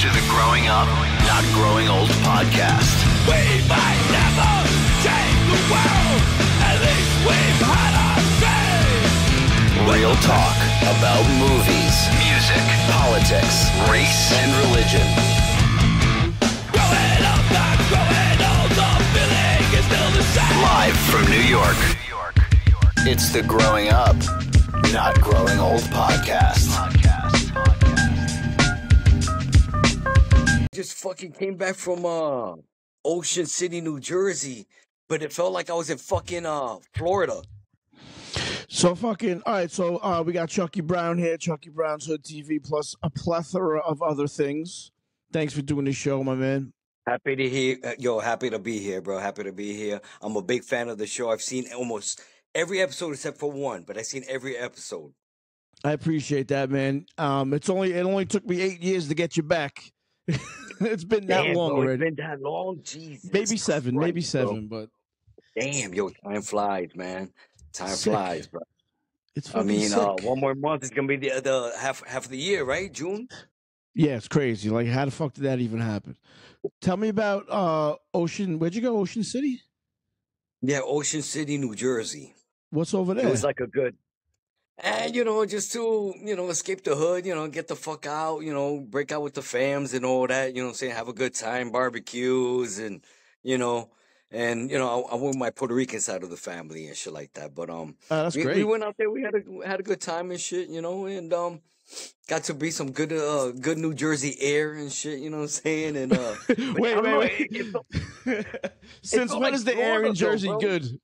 to the Growing Up, Not Growing Old podcast. We might never change the world, at least we've had our say. Real talk about movies, music, politics, race, and religion. Growing up, not growing old, the feeling is still the same. Live from New York. It's the Growing Up, Not Growing Old podcast. Just fucking came back from Ocean City, New Jersey, but it felt like I was in fucking Florida. So fucking all right. So we got Chucky Brown here, Chucky Brown's Hood TV, plus a plethora of other things. Thanks for doing the show, my man. Happy to hear, happy to be here, bro. Happy to be here. I'm a big fan of the show. I've seen almost every episode except for one, but I've seen every episode. I appreciate that, man. It only took me 8 years to get you back. It's been that long bro, already. It's been that long, Jesus. Maybe seven, Christ, but damn, time flies, man. Time Sick. flies, bro. It's I fucking mean, sick. one more month is gonna be the half of the year, right? June. Yeah, it's crazy. Like, how the fuck did that even happen? Tell me about Ocean. Where'd you go? Ocean City? Yeah, Ocean City, New Jersey. What's over there? It was like a good, and just to escape the hood, get the fuck out, break out with the fams and all that, what I'm saying, have a good time, barbecues, and I went with my Puerto Rican side of the family and shit like that. But that's we great. went out there, we had a good time and shit, and got to breathe some good New Jersey air and shit, you know what I'm saying? And wait. Since when is the air in Jersey good?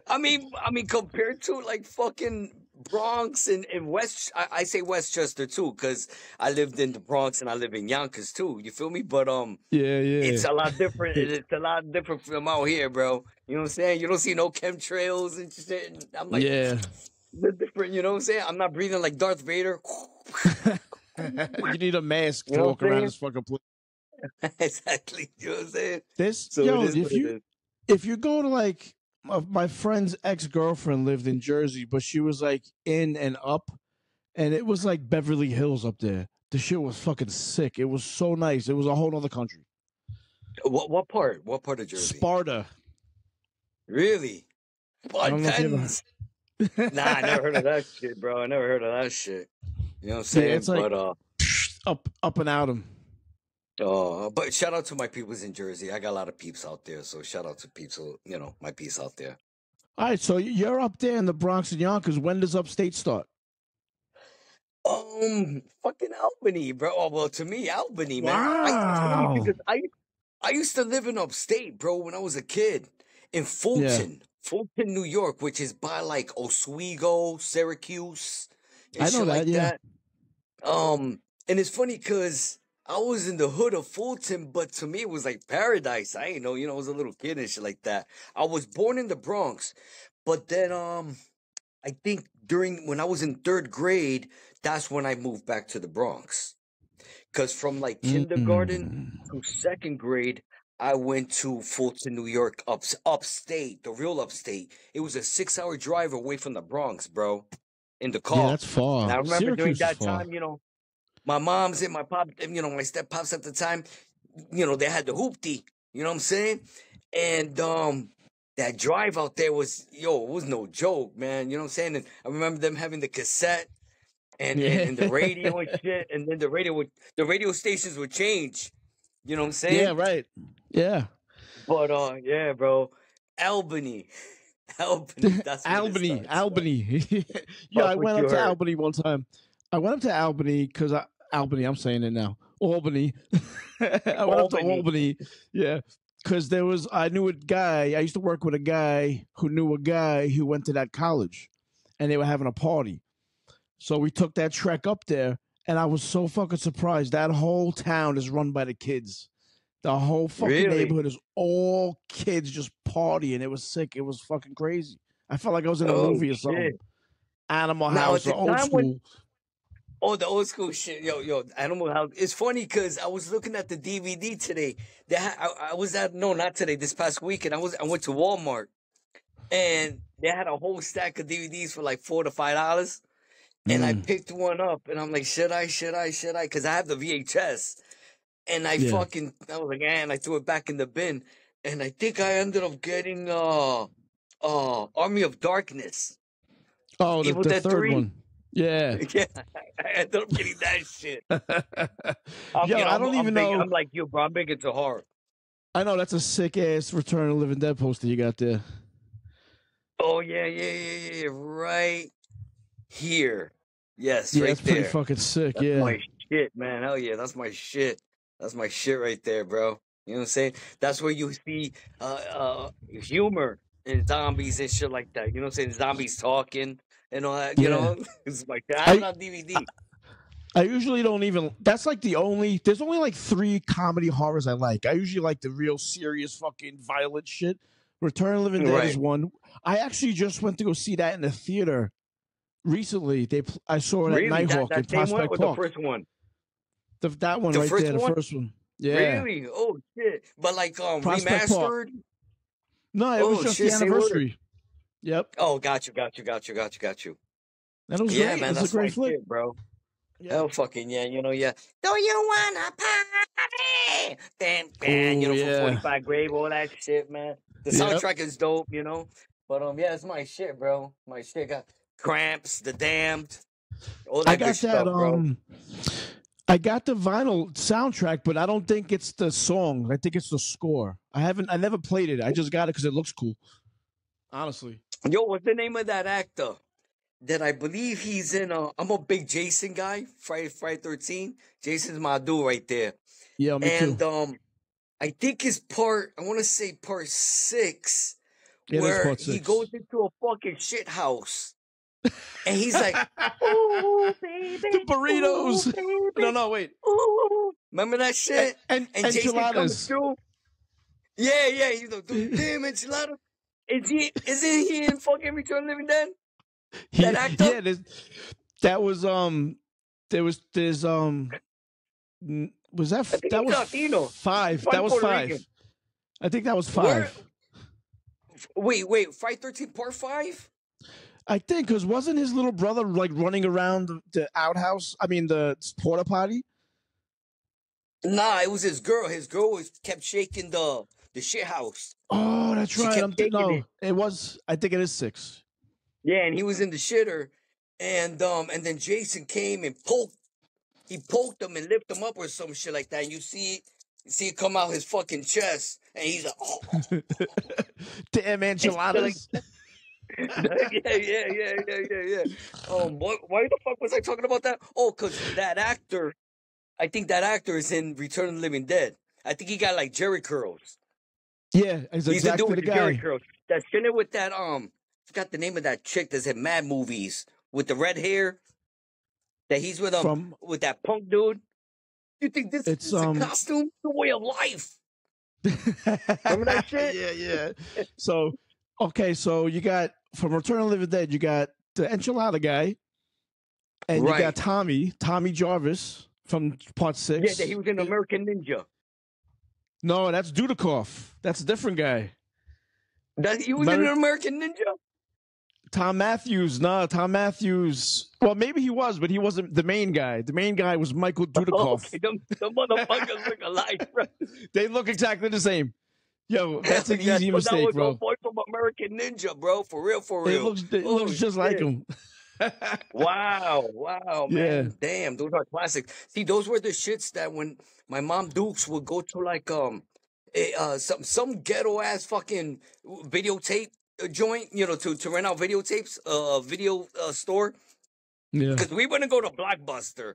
I mean, compared to like fucking Bronx and West, I say Westchester too, because I lived in the Bronx and I live in Yonkers too. You feel me? But yeah, it's a lot different. It's a lot different from out here, bro. You know what I'm saying? You don't see no chemtrails and shit. And I'm like, yeah, they're different. You know what I'm saying? I'm not breathing like Darth Vader. You need a mask to walk around this fucking place. Exactly. You know what I'm saying? If you go to like. My friend's ex-girlfriend lived in Jersey, but she was like in and up, and it was like Beverly Hills up there. The shit was fucking sick. It was so nice. It was a whole other country. What part? What part of Jersey? Sparta. Really? Spartans. Nah, I never heard of that shit, bro. I never heard of that shit. You know what I'm saying? Yeah, it's like up and out 'em. But shout out to my peoples in Jersey. I got a lot of peeps out there, so shout out to peeps, my peeps out there. All right, so you're up there in the Bronx and Yonkers. When does Upstate start? Fucking Albany, bro. Oh, well, to me, Albany, man. Wow. Because I used to live in Upstate, bro, when I was a kid in Fulton, New York, which is by like Oswego, Syracuse, and I know shit that, like yeah. that. And it's funny because I was in the hood of Fulton, but to me it was like paradise. I ain't know, I was a little kid and shit like that. I was born in the Bronx, but then I think when I was in 3rd grade, that's when I moved back to the Bronx. Cause from like kindergarten to 2nd grade, I went to Fulton, New York, upstate, the real upstate. It was a 6-hour drive away from the Bronx, bro. In the car. Yeah, that's far. And I remember Syracuse during that is far. time, my mom's and my pop, my step pops at the time, they had the hoopty, you know what I'm saying? And that drive out there was, it was no joke, man. You know what I'm saying? And I remember them having the cassette and the radio and shit, and then the radio stations would change. You know what I'm saying? Yeah, right. Yeah. But yeah, bro. Albany. That's Albany. Yeah, I went up to Albany one time. I went up to Albany because I'm saying it now. Albany. I went up to Albany. Yeah. Because I knew a guy. I used to work with a guy who knew a guy who went to that college, and they were having a party. So we took that trek up there, and I was so fucking surprised. That whole town is run by the kids. The whole fucking neighborhood is all kids just partying. It was sick. It was fucking crazy. I felt like I was in a movie or something. Shit. Animal House or old school. The old school shit. Yo, Animal House. It's funny because I was looking at the DVD today. Not today, this past weekend. I went to Walmart and they had a whole stack of DVDs for like $4 to $5. And I picked one up and I'm like, should I? Because I have the VHS. and I Yeah. was like, and I threw it back in the bin, and I think I ended up getting Army of Darkness, Oh, Evil the Dead third 3. one. Yeah. Yeah, I ended up getting that shit. Yo, I don't even know. I'm like you, bro. I'm big into horror. I know that's a sick ass Return of the Living Dead poster you got there. Oh yeah, right here. Yes, Yeah, right that's pretty there. fucking sick. That's Yeah. my shit, man. Hell yeah, that's my shit. That's my shit right there, bro. You know what I'm saying? That's where you see humor in zombies and shit like that. You know what I'm saying? Zombies talking and all that. You Yeah. know, it's like that. I have it on DVD. I usually don't even. That's like the only. There's only like 3 comedy horrors I like. I usually like the real serious fucking violent shit. Return of the Living Dead Right. is one. I actually just went to go see that in the theater recently. I saw it at Really? Nighthawk in That same one Prospect or Park. the first one? That one The right first there, one? the first one. Yeah. Really? Oh shit! But like Prospect Park. remastered. No, it was Oh, just shit, the say word. anniversary. Yep. Oh, got you. That was Yeah, great. man, It was that's a great my flick. shit, bro. Yeah. Hell fucking yeah, you know, yeah. Do you wanna party? Bam, bam, you know, Ooh, for yeah. 45 Grave, all that shit, man. The Yep. soundtrack is dope, you know. But yeah, it's my shit, bro. My shit got Cramps, The Damned, all that I good got stuff, that. bro. I got the vinyl soundtrack, but I don't think it's the song. I think it's the score. I never played it. I just got it because it looks cool. Honestly. Yo, what's the name of that actor? That I believe he's in. I'm a big Jason guy. Friday 13. Jason's my dude right there. Yeah, me And too. I think it's part. I want to say part 6, Yeah, that's where part he 6. goes into a fucking shit house, and he's like, "Ooh, baby, The burritos. ooh, baby, No, wait. ooh." Remember that shit? And Jason comes enchiladas. through. Yeah, you know, damn enchilada. Isn't he in fucking Return of the Living Dead? That actor? Yeah, that was there's was that I think that he's was Latino. 5. He's That was Puerto 5. Rican. I think that was Where- 5. Wait, Friday 13 part 5? I think because wasn't his little brother like running around the outhouse? I mean the porta potty. Nah, it was his girl. His girl kept shaking the shit house. Oh, that's She right. kept taking It was. I think it is 6. Yeah, and he was in the shitter, and then Jason came and poked him and lifted him up or some shit like that. And you see it come out his fucking chest, and he's like, oh. Damn enchiladas. yeah. Why the fuck was I talking about that? Oh, because that actor, I think that actor is in Return of the Living Dead. I think he got like Jerry curls. Yeah, he's the dude exactly with the the Jerry guy. curls. That's in it with that forgot the name of that chick that's in Mad Movies with the red hair. That he's with with that punk dude. You think this is a costume? It's a way of life. Remember that shit? Yeah. So you got from Return of the Living Dead, you got the enchilada guy, and you got Tommy Jarvis from part 6. Yeah, he was in American Ninja. No, that's Dudikoff. That's a different guy. He was in American Ninja? Tom Matthews. Well, maybe he was, but he wasn't the main guy. The main guy was Michael Dudikoff. Okay, them motherfuckers look alike, bro. They look exactly the same. Yo, that's an easy mistake, that was bro. a boy from American Ninja, bro. For real. It looks just like him. Wow, man. Yeah. Damn, those are classics. See, those were the shits that when my mom Dukes would go to like some ghetto ass fucking videotape joint, you know, to rent out videotapes, video store. Yeah. Because we wouldn't go to Blockbuster.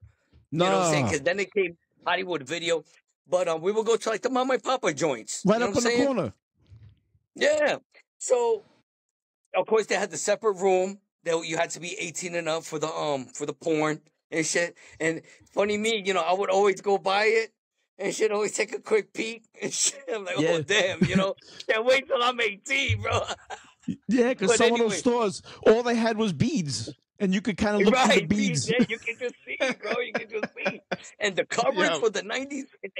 No. You know what I'm saying? Because then it came Hollywood Video. But we would go to like the Mama and Papa joints. Right you know up in the corner. Yeah. So, of course, they had the separate room that you had to be 18 and up for the porn and shit. And funny me, you know, I would always go by it and shit, always take a quick peek and shit. I'm like, oh, damn, you know, can't wait till I'm 18, bro. Yeah, because some of those stores, all they had was beads. And you could kind of look through the beads. Yeah, you can just see, bro. You can just see. And the covers for the 90s and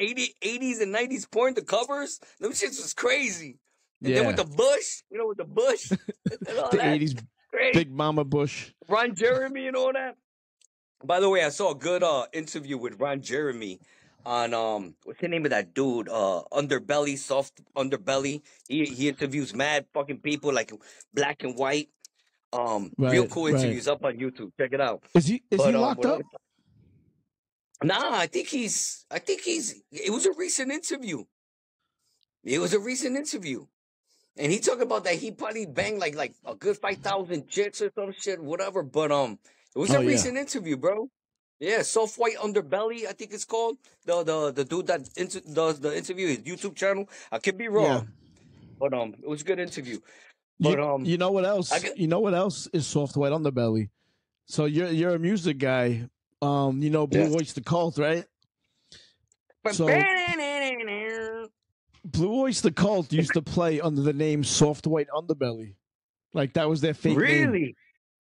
80s and 90s porn, the covers, them shits was crazy. And then with the Bush, you know, with the Bush. And all the that, 80s crazy. Big Mama Bush. Ron Jeremy and all that. By the way, I saw a good interview with Ron Jeremy on what's the name of that dude? Underbelly, soft underbelly. He interviews mad fucking people like black and white. Real Right, cool right. interviews up on YouTube. Check it out. Is he But locked what I up? was, nah, it was a recent interview. It was a recent interview. And he talked about that he probably banged like a good 5,000 chicks or some shit, whatever. But it was Oh a yeah, recent interview, bro. Yeah, soft white underbelly, I think it's called. The dude that does the interview, his YouTube channel. I could be yeah. wrong, but it was a good interview. You But you know what I else? get You know what else is soft white underbelly? So you're a music guy. You know yeah. Blue Oyster Cult, right? So Blue Oyster Cult used to play under the name Soft White Underbelly. Like that was their fake name. Really?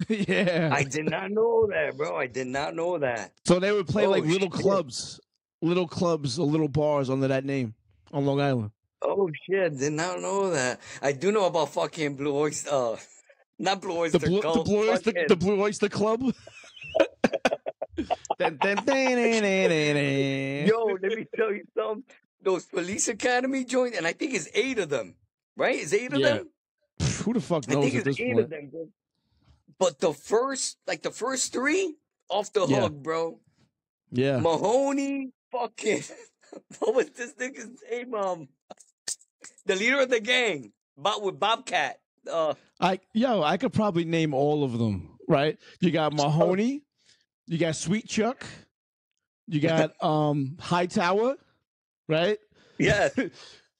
Yeah. I did not know that, bro. I did not know that. So they would play like Oh shit. little clubs or little bars under that name on Long Island. Oh shit. Did not know that. I do know about fucking Blue Oyster. Not Blue Oyster Cult. Fucking. The Blue Oyster Club. Dun, dun, dun, dun, dun, dun. Yo, let me tell you something. Those police academy joints, and I think it's 8 of them, right? It's 8 of Yeah. them. Who the fuck I knows think at it's this 8 of point? them, bro. But the first 3, off the Yeah. hook, bro. Yeah. Mahoney, fucking, what was this nigga's name? The leader of the gang, with Bobcat. I could probably name all of them, right? You got Mahoney, you got Sweet Chuck, you got Hightower, right? Yeah.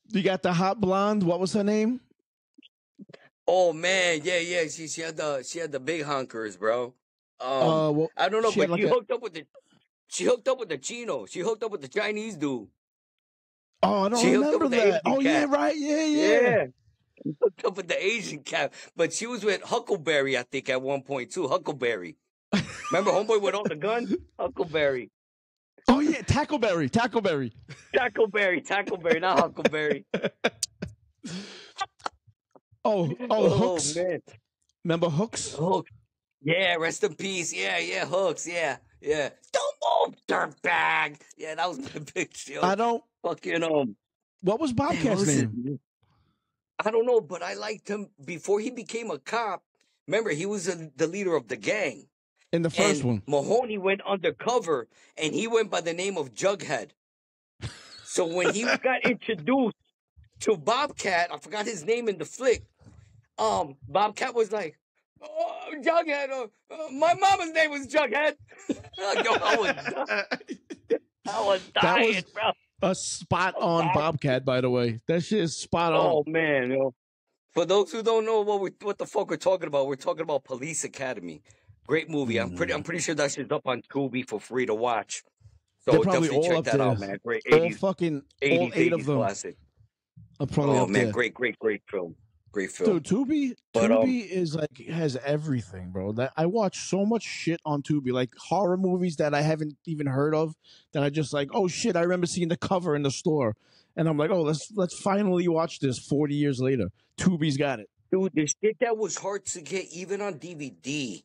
You got the hot blonde, what was her name? Oh man, yeah. She had the big honkers, bro. Well, I don't know, she had but like she hooked up with the Chino. She hooked up with the Chinese dude. Oh, I don't She hooked up remember with the that. Asian Oh yeah, cat. right, yeah. Yeah. She hooked up with the Asian cat. But she was with Huckleberry, I think, at one point too. Huckleberry. Remember homeboy with all the guns? Huckleberry. Oh yeah, Tackleberry. Tackleberry, not Huckleberry. Oh, Oh Hooks. man. Remember Hooks? Hooks. Yeah, rest in peace. Yeah, Hooks. Yeah. Don't move, dirtbag. Yeah, that was my big deal. I don't. Fucking What was damn, what Bobcat's was his name? name? I don't know, but I liked him before he became a cop. Remember, he was the leader of the gang. In the first And one. Mahoney went undercover, and he went by the name of Jughead. So when he got introduced to Bobcat, I forgot his name in the flick. Bobcat was like, "Oh, Jughead. My mama's name was Jughead." Yo, I was dying, was bro. a spot on Bobcat, by the way. That shit is spot on. Oh man, yo. For those who don't know what the fuck we're talking about Police Academy. Great movie. I'm pretty sure that shit's up on Tubi for free to watch. So They're probably definitely all check up that there. out, man. Great All 80s, fucking, 80s, all 8 of 80s them classic. are probably Oh up man, there. great film. Great film. Dude, Tubi But is like has everything, bro. That I watch so much shit on Tubi, like horror movies that I haven't even heard of. That I just like, oh shit, I remember seeing the cover in the store, and I'm like, oh, let's finally watch this 40 years later. Tubi's got it. dude, the shit that was hard to get even on DVD,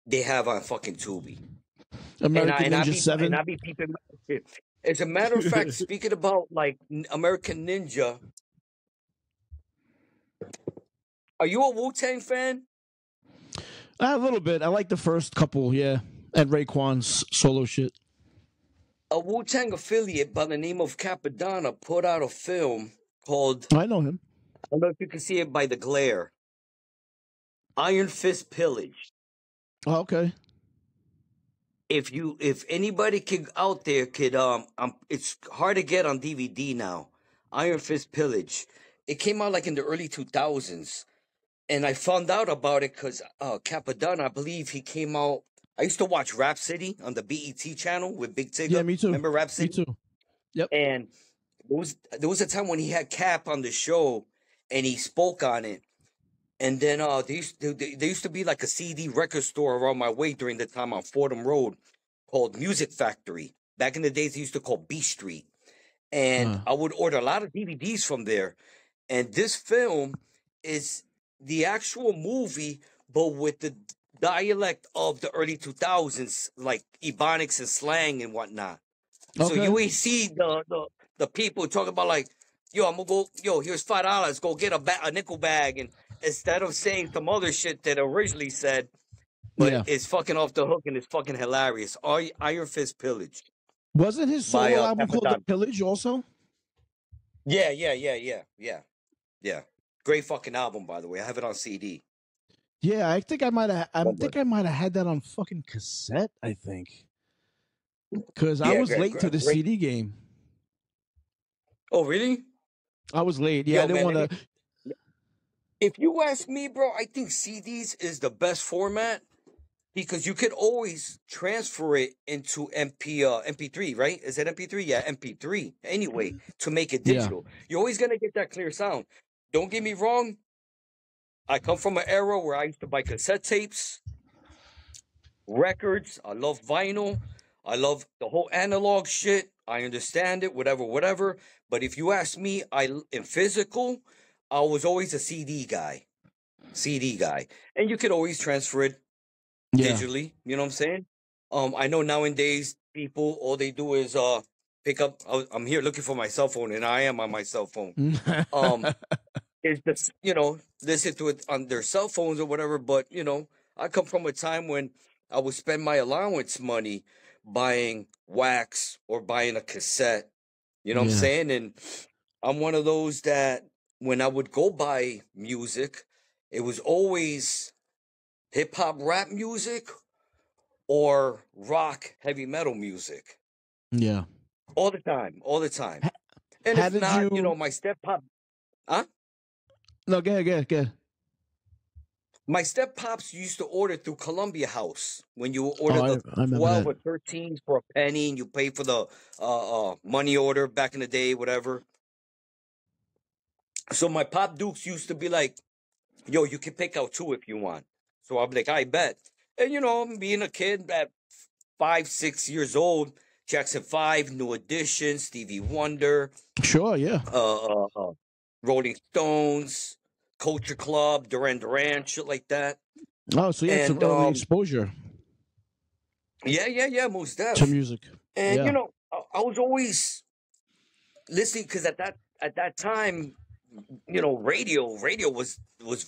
they have on fucking Tubi. American Ninja 7. And I be peeping my shit. As a matter of fact, speaking about like American Ninja, are you a Wu-Tang fan? A little bit. I like the first couple, yeah, and Raekwon's solo shit. A Wu-Tang affiliate by the name of Capadonna put out a film called, I know him. I don't know if you can see it by the glare, Iron Fist Pillage. Oh, okay. If anybody out there could it's hard to get on DVD now. Iron Fist Pillage. It came out like in the early 2000s, and I found out about it because Capadonna, I believe he came out. I used to watch Rap City on the BET channel with Big Tigger. Yeah, me too. Remember Rap City? Me too. Yep. And there was a time when he had Cap on the show, and he spoke on it. And then there used to be like a CD record store around my way during the time on Fordham Road called Music Factory. Back in the days, they used to call B Street. And I would order a lot of DVDs from there. And this film is the actual movie, but with the dialect of the early 2000s, like Ebonics and slang and whatnot. So you ain't see the people talking about like, yo, I'm gonna go, yo, here's $5, go get a nickel bag, and instead of saying some other shit that originally said, but it's fucking off the hook and it's fucking hilarious. Iron Fist Pillage. Wasn't his solo album called The Capadon. Pillage also? Yeah. Great fucking album, by the way. I have it on CD. Yeah, I think I might have. I might have had that on fucking cassette. I think because I was late to the CD game. Oh, really? I was late. Yeah, I didn't want to. If you ask me, bro, I think CDs is the best format because you could always transfer it into MP3, right? Is it MP3? Yeah, MP3. Anyway, to make it digital, you're always gonna get that clear sound. Don't get me wrong. I come from an era where I used to buy cassette tapes, records. I love vinyl. I love the whole analog shit. I understand it, whatever. But if you ask me, in physical, I was always a CD guy. And you could always transfer it digitally. You know what I'm saying? I know nowadays people, all they do is pick up. I'm here looking for my cell phone, and I am on my cell phone. Is just, listen to it on their cell phones or whatever. But, I come from a time when I would spend my allowance money buying wax or buying a cassette. You know what I'm saying? And I'm one of those that when I would go buy music, it was always hip hop rap music or rock heavy metal music. Yeah. All the time. And if not, my step pop. Huh? No, go ahead. My step pops used to order through Columbia House when you order the 12 or 13 for a penny and you pay for the money order back in the day, whatever. So my Pop Dukes used to be like, yo, you can pick out 2 if you want. So I'll be like, I bet. And, being a kid at 5, 6 years old, Jackson 5, New Edition, Stevie Wonder. Sure, yeah. Rolling Stones, Culture Club, Duran, shit like that. Oh, so you had some early exposure. Yeah, most definitely. To music. And, I was always listening because at that time, radio was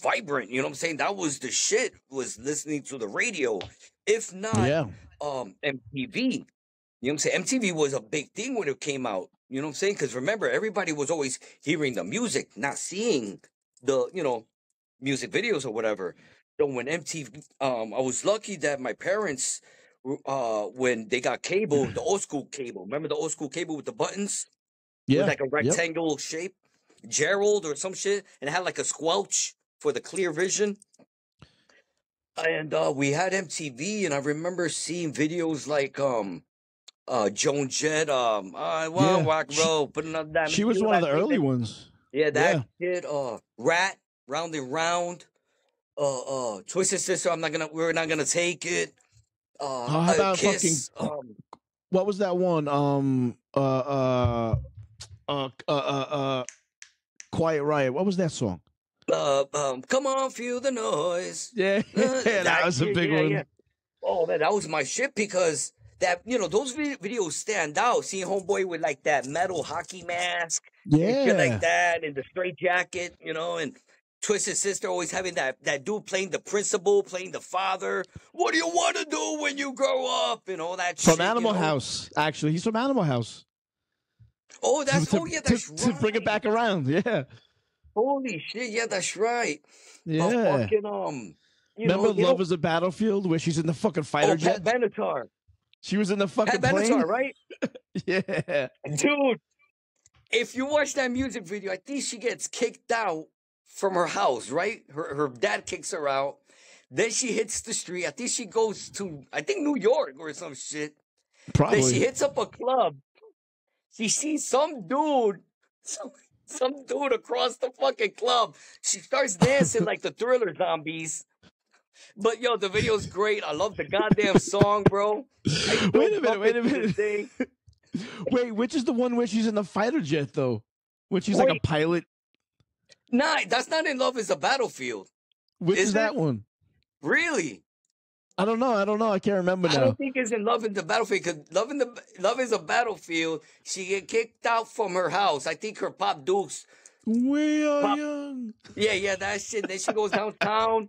vibrant. You know what I'm saying? That was the shit, was listening to the radio. If not, MTV. You know what I'm saying? MTV was a big thing when it came out. You know what I'm saying? Because remember, everybody was always hearing the music, not seeing the, music videos or whatever. So when MTV, I was lucky that my parents, when they got cable, the old school cable. Remember the old school cable with the buttons? Yeah. With like a rectangle shape? Gerald or some shit. And it had like a squelch for the clear vision. And we had MTV, and I remember seeing videos like Joan Jett, I want rock roll, put another diamond. She was one of the early ones. Yeah, that kid, Rat, Round and Round, Twisted Sister, we're not gonna take it. How about Kiss, what was that one? Quiet Riot. What was that song? Come on, feel the noise. Yeah, that was a big one. Yeah. Oh man, that was my shit because that, those videos stand out. Seeing homeboy with like that metal hockey mask, and shit like that, and the straight jacket, and Twisted Sister always having that dude playing the principal, playing the father. What do you want to do when you grow up, and all that shit. From Animal House, actually, he's from Animal House. Oh, that's right. To bring it back around, yeah. Holy shit, yeah, that's right. Yeah. Remember Love is a Battlefield, where she's in the fucking fighter jet? Pat Benatar. She was in the fucking Pat plane? Benatar, right? Yeah. Dude, if you watch that music video, I think she gets kicked out from her house, right? Her dad kicks her out. Then she hits the street. I think she goes to, New York or some shit. Probably. Then she hits up a club. She sees some dude, some dude across the fucking club. She starts dancing like the Thriller zombies. But yo, the video's great. I love the goddamn song, bro. Wait a minute. Wait, which is the one where she's in the fighter jet though? When she's like a pilot? Nah, that's not In Love is a Battlefield. Which is that one? Really? I don't know. I can't remember I now. don't think it's in Love in the Battlefield because Love is a Battlefield. She get kicked out from her house. I think her Pop Dukes. We are young. Yeah, that shit. Then she goes downtown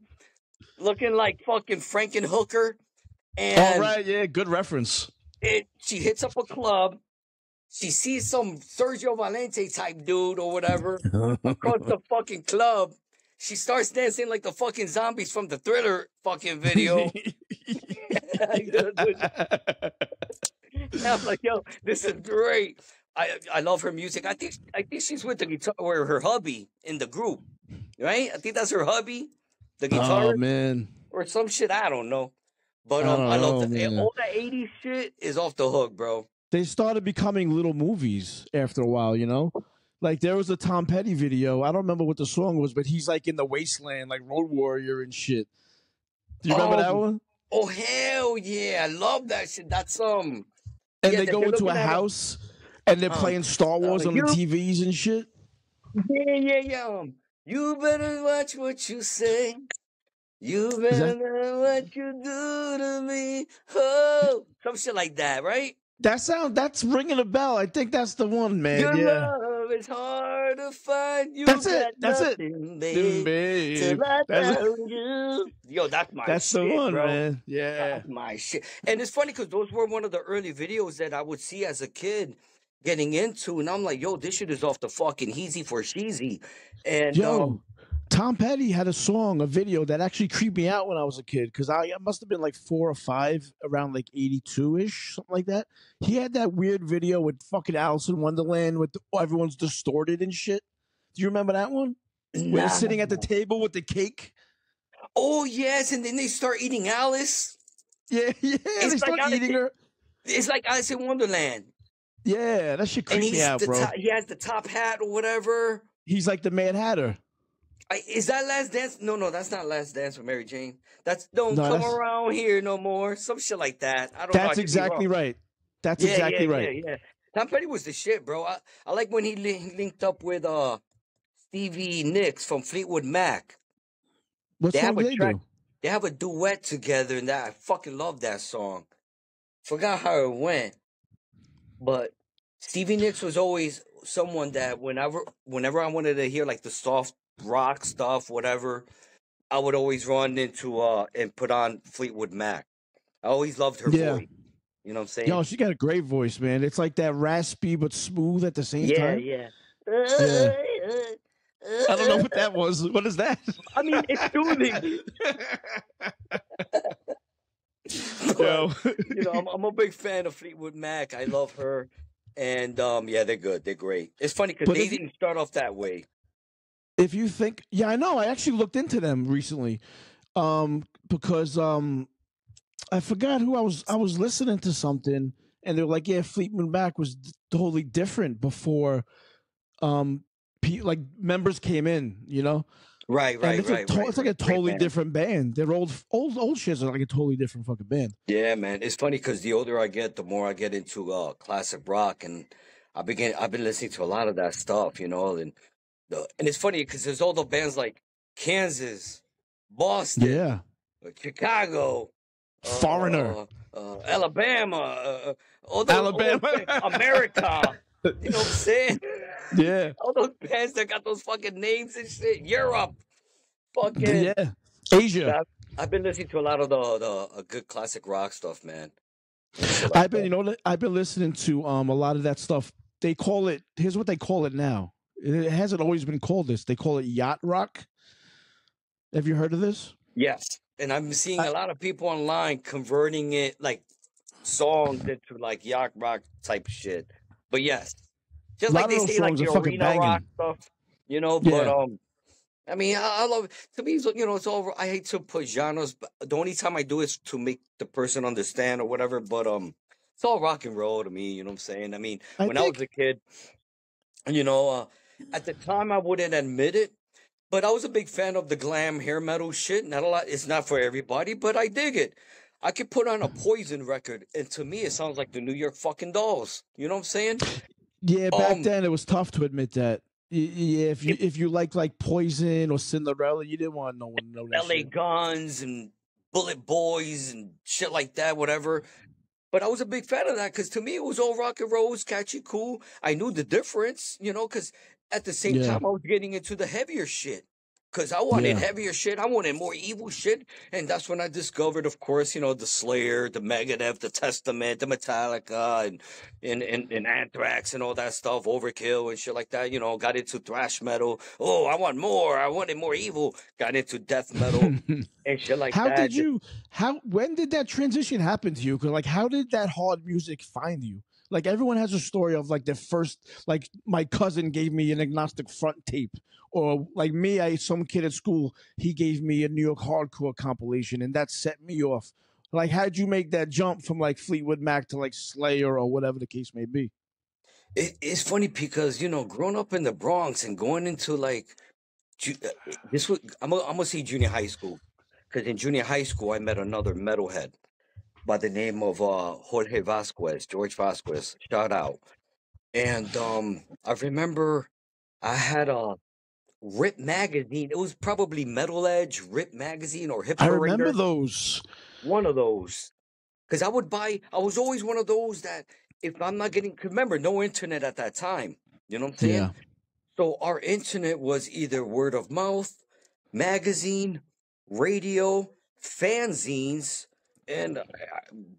looking like fucking Frankenhooker. And All right, yeah, good reference. She hits up a club. She sees some Sergio Valente type dude or whatever across the fucking club. She starts dancing like the fucking zombies from the Thriller fucking video. I'm like, yo, this is great. I love her music. I think she's with the guitar or her hubby in the group, right? I think that's her hubby, the guitar. Oh man, or some shit. I don't know, but I love that. man. All that '80s shit is off the hook, bro. They started becoming little movies after a while, you know. Like there was a Tom Petty video. I don't remember what the song was, but he's like in the wasteland, like Road Warrior and shit. Do you remember that one? Oh hell yeah! I love that shit. That's And they go into a house and they're playing Star Wars on the TVs and shit. Yeah. You better watch what you say. You better know what you do to me. Oh, some shit like that, right? That's ringing a bell. I think that's the one, man. Your love is hard to find. You that's it. Babe, till I found you. Yo, that's my shit. That's the one, bro. Man. Yeah. That's my shit. And it's funny because those were one of the early videos that I would see as a kid getting into. And I'm like, yo, this shit is off the fucking Heezy for Sheezy. And Tom Petty had a video that actually creeped me out when I was a kid because I must have been like 4 or 5, around like 82-ish, something like that. He had that weird video with fucking Alice in Wonderland with everyone's distorted and shit. Do you remember that one? Where they're sitting at the table with the cake. Oh, yes, and then they start eating Alice. Yeah, they start eating her. It's like Alice in Wonderland. Yeah, that shit creeped me out, bro. He has the top hat or whatever. He's like the Mad Hatter. Is that Last Dance? No, that's not Last Dance with Mary Jane. That's Don't Come Around Here No More. Some shit like that. I don't know. That's exactly right. That's exactly right. Yeah. Tom Petty was the shit, bro. I like when he linked up with Stevie Nicks from Fleetwood Mac. What song they do? They have a duet together, and I fucking love that song. Forgot how it went, but Stevie Nicks was always someone that whenever I wanted to hear like the soft rock stuff, whatever, I would always run into and put on Fleetwood Mac. I always loved her voice. You know what I'm saying? Yo, she got a great voice, man. It's like that raspy but smooth at the same time. Yeah. I don't know what that was. What is that? I mean, it's soothing. Yo. I'm a big fan of Fleetwood Mac. I love her. And they're good. They're great. It's funny because they didn't start off that way. If you think, I know. I actually looked into them recently, because I forgot who I was listening to something, and they're like, Fleetwood Mac was totally different before, like members came in, you know. Right. It's like a totally different band. Their old shits are like a totally different fucking band. Yeah, man. It's funny because the older I get, the more I get into classic rock, and I've been listening to a lot of that stuff, you know, and it's funny because there's all the bands like Kansas, Boston, Chicago, Foreigner, Alabama, America. You know what I'm saying? Yeah. All those bands that got those fucking names and shit. Europe. Fucking. Yeah. Asia. I've been listening to a lot of the good classic rock stuff, man. I've been listening to a lot of that stuff. They call it, here's what they call it now. It hasn't always been called this. They call it Yacht Rock. Have you heard of this? Yes. And I'm seeing a lot of people online converting it, like, songs into, like, yacht rock type shit. But yes. Just like they say, like, the arena rock stuff, you know? But, I mean, I love it. To me, you know, it's over. I hate to put genres, but the only time I do is to make the person understand or whatever. But, it's all rock and roll to me, you know what I'm saying? I mean, when I was a kid, you know, at the time I wouldn't admit it, but I was a big fan of the glam hair metal shit. Not a lot. It's not for everybody, but I dig it. I could put on a Poison record, and to me, it sounds like the New York fucking Dolls. You know what I'm saying? Yeah, back then it was tough to admit that. Yeah, if you like Poison or Cinderella, you didn't want no one to know that. LA Guns and Bullet Boys and shit like that, whatever. But I was a big fan of that because to me it was all rock and roll, it was catchy, cool. I knew the difference, because at the same Yeah. time I was getting into the heavier shit. Because I wanted heavier shit. I wanted more evil shit. And that's when I discovered, of course, the Slayer, the Megadeth, the Testament, the Metallica, and Anthrax and all that stuff, Overkill and shit like that. Got into thrash metal. Oh, I want more. I wanted more evil. Got into death metal and shit like that. When did that transition happen to you? 'Cause, like, how did that hard music find you? Like, everyone has a story of, like, the first, like, my cousin gave me an Agnostic Front tape. Or, like me, some kid at school, he gave me a New York hardcore compilation, and that set me off. Like, how did you make that jump from, like, Fleetwood Mac to, like, Slayer or whatever the case may be? It's funny because, growing up in the Bronx and going into, like, I'm going to say junior high school. Because in junior high school, I met another metalhead by the name of George Vasquez, shout out. And I remember I had a Rip magazine. It was probably Metal Edge, Rip magazine, or Hip. I remember those. One of those. Because I was always one of those that if I'm not getting, remember, no internet at that time. You know what I'm saying? Yeah. So our internet was either word of mouth, magazine, radio, fanzines, and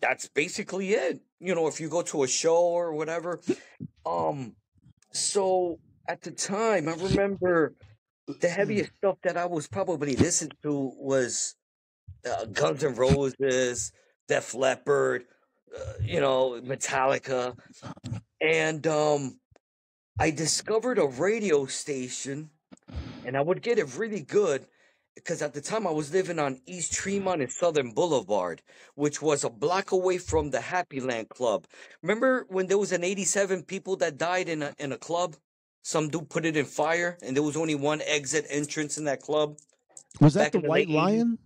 that's basically it. If you go to a show or whatever. So at the time, I remember the heaviest stuff that I was probably listening to was Guns N' Roses, Def Leppard, Metallica, and I discovered a radio station, and I would get it really good because at the time I was living on East Tremont and Southern Boulevard, which was a block away from the Happy Land Club. Remember when there was an 87 people that died in a club? Some dude put it in fire, and there was only one exit entrance in that club. Was that the White Lion?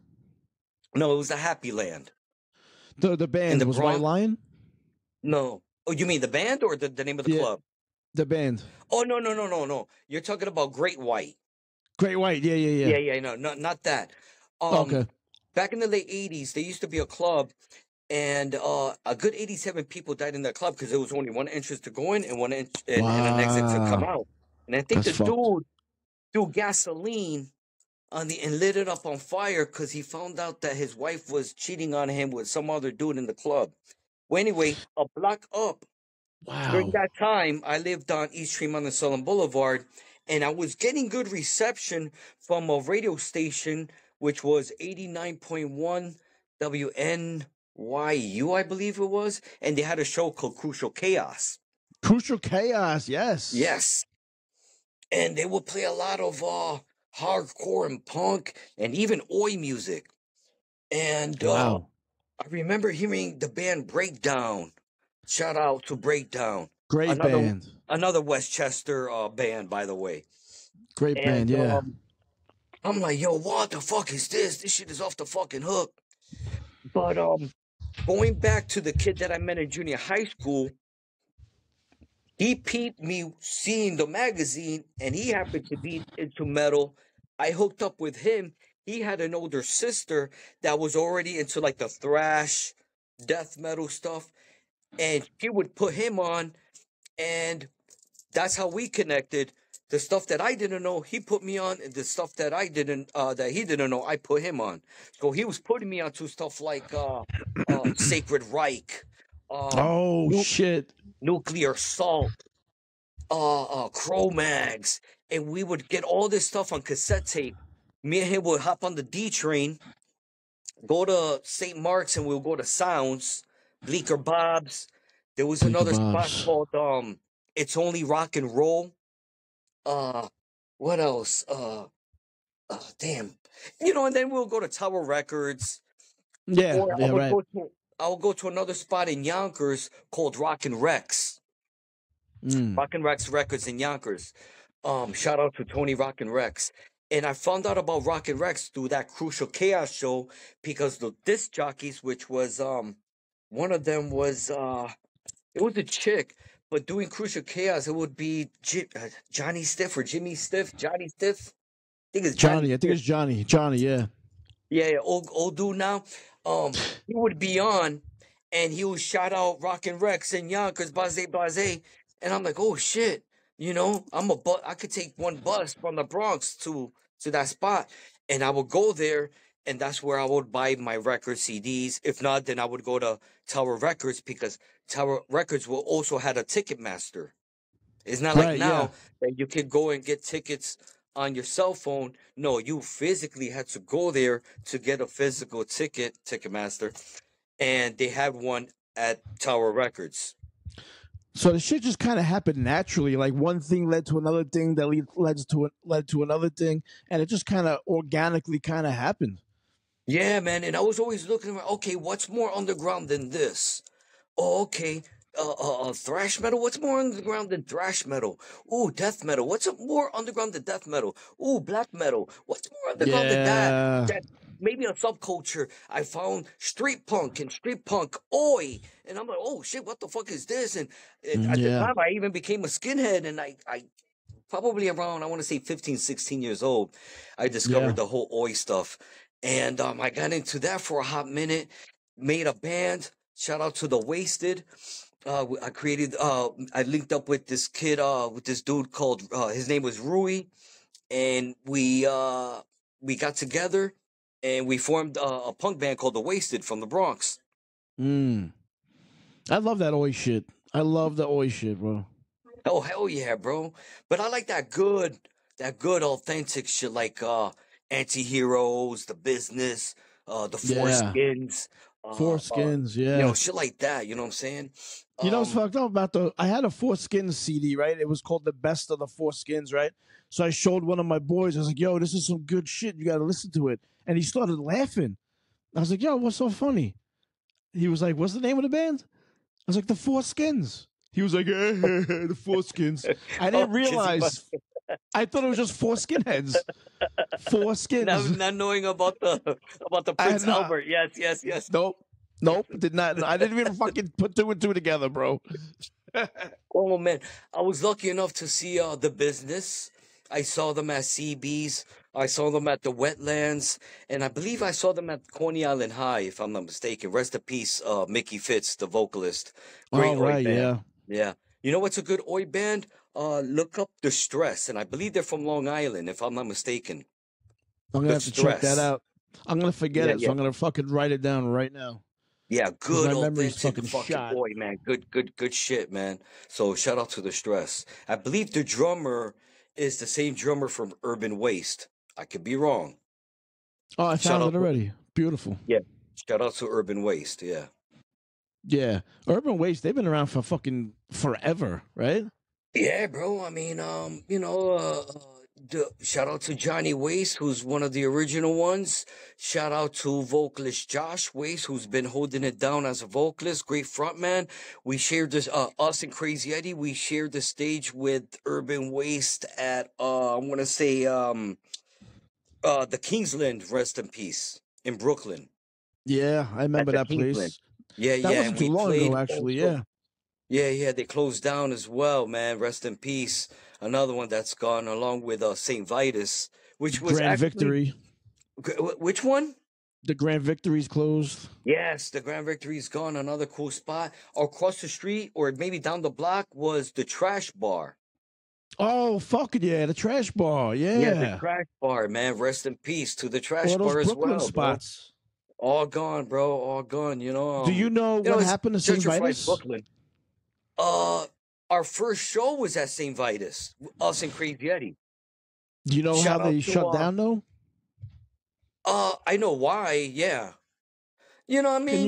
No, it was the Happy Land. The band was White Lion? No. Oh, you mean the band or the name of the club? The band. Oh, no. You're talking about Great White. Great White, yeah. Yeah, no, not that. Okay. Back in the late 80s, there used to be a club, and a good 87 people died in that club because there was only one entrance to go in and and an exit to come out. And I think the dude threw gasoline and lit it up on fire because he found out that his wife was cheating on him with some other dude in the club. Well, anyway, a block up. Wow. During that time, I lived on East Tremont and Southern Boulevard, and I was getting good reception from a radio station, which was 89.1 WNYU, I believe it was, and they had a show called Crucial Chaos. Crucial Chaos, yes. Yes. And they would play a lot of hardcore and punk and even oi music. And wow. I remember hearing the band Breakdown. Shout out to Breakdown. Great band. Another Westchester band, by the way. Great band, yeah. I'm like, yo, what the fuck is this? This shit is off the fucking hook. But going back to the kid that I met in junior high school, he peeped me seeing the magazine, and he happened to be into metal. I hooked up with him. He had an older sister that was already into like the thrash, death metal stuff, and she would put him on, and that's how we connected. The stuff that I didn't know, he put me on, and the stuff that he didn't know, I put him on. So he was putting me onto stuff like Sacred Reich. Shit. Nuclear Assault, Cro-Mags, and we would get all this stuff on cassette tape. Me and him would hop on the D train, go to St. Mark's, and we'll go to Sounds, Bleecker Bob's. There was another spot called It's Only Rock and Roll. What else? Damn. And then we'll go to Tower Records. Right. I'll go to another spot in Yonkers called Rockin' Rex. Rockin' Rex Records in Yonkers. Shout out to Tony Rockin' Rex. And I found out about Rockin' Rex through that Crucial Chaos show because the disc jockeys, which was one of them was it was a chick, but doing Crucial Chaos it would be Johnny Stiff or Jimmy Stiff, Johnny Stiff. I think it's Johnny. I think it's Johnny. Johnny, yeah. Yeah, old dude now. He would be on, and he would shout out Rockin' Rex and Yonkers, Blase, and I'm like, oh shit, I could take one bus from the Bronx to that spot, and I would go there, and that's where I would buy my record CDs. If not, then I would go to Tower Records because Tower Records will also had a Ticketmaster. It's not like Right, yeah. now that you can go and get tickets on your cell phone. No, you physically had to go there to get a physical ticket, Ticketmaster, and they had one at Tower Records. So the shit just kind of happened naturally. Like one thing led to another thing that led to another thing, and it just kind of organically kind of happened. Yeah, man. And I was always looking around, okay, what's more underground than this? Oh, okay. Thrash metal. What's more underground than thrash metal? Ooh, death metal. What's more underground than death metal? Ooh, black metal. What's more underground than that? Yeah. That maybe a subculture. I found street punk and street punk oi, and I'm like, oh shit, what the fuck is this? And at the Yeah. time, I even became a skinhead, and I probably around I want to say 15, 16 years old, I discovered Yeah. the whole oi stuff, and I got into that for a hot minute. Made a band. Shout out to the Wasted. I linked up with this kid, with this dude called, his name was Rui, and we got together and we formed a punk band called the Wasted from the Bronx. Mm. I love that oi shit. I love the oi shit, bro. Oh hell yeah, bro! But I like that good authentic shit like Anti-Heroes, The Business, the Yeah. Foreskins, Foreskins, yeah. shit like that. You know what I'm saying? You know what's fucked up about I had a Foreskins CD, right? It was called The Best of the Foreskins, right? So I showed one of my boys. I was like, yo, this is some good shit. You got to listen to it. And he started laughing. I was like, yo, what's so funny? He was like, what's the name of the band? I was like, The Foreskins. He was like, the Foreskins. I didn't realize. I thought it was just four skinheads. Four skins. Not knowing about the Prince Albert. Yes. Nope. Did not. I didn't even fucking put two and two together, bro. Oh man, I was lucky enough to see The Business. I saw them at CB's. I saw them at the Wetlands, and I believe I saw them at Coney Island High, if I'm not mistaken. Rest in peace, Mickey Fitz, the vocalist. Great oi band. Yeah. You know what's a good oi band? Look up Distress, and I believe they're from Long Island, if I'm not mistaken. I'm gonna have to check that out. I'm gonna forget it, so I'm gonna fucking write it down right now. Yeah, good authentic fucking oi, man. Good shit, man. So shout out to Distress. I believe the drummer is the same drummer from Urban Waste. I could be wrong. Oh, I found it already. Beautiful. Yeah. Shout out to Urban Waste. Yeah. Yeah. Urban Waste, they've been around for fucking forever, right? Yeah, bro. I mean, shout out to Johnny Waste, who's one of the original ones. Shout out to vocalist Josh Waste, who's been holding it down as a vocalist. Great frontman. We shared this, us and Crazy Eddie, we shared the stage with Urban Waste at, I want to say, the Kingsland, rest in peace, in Brooklyn. Yeah, I remember that place. Yeah, that wasn't too long ago, actually. Also. Yeah, they closed down as well, man. Rest in peace. Another one that's gone, along with St. Vitus, which was Grand Victory. Which one? The Grand Victory's closed. Yes, the Grand Victory's gone. Another cool spot. Across the street, or maybe down the block, was the Trash Bar. Oh, fucking yeah, the Trash Bar. Yeah, the Trash Bar, man. Rest in peace to the Trash All those Bar Brooklyn as well. spots. Bro. All gone, bro. All gone. You know. Do you know what happened to St. Vitus? Brooklyn. Our first show was at St. Vitus. Us and Crazy Eddie. Do you know how they shut down though? I know why. Yeah. You know what I mean?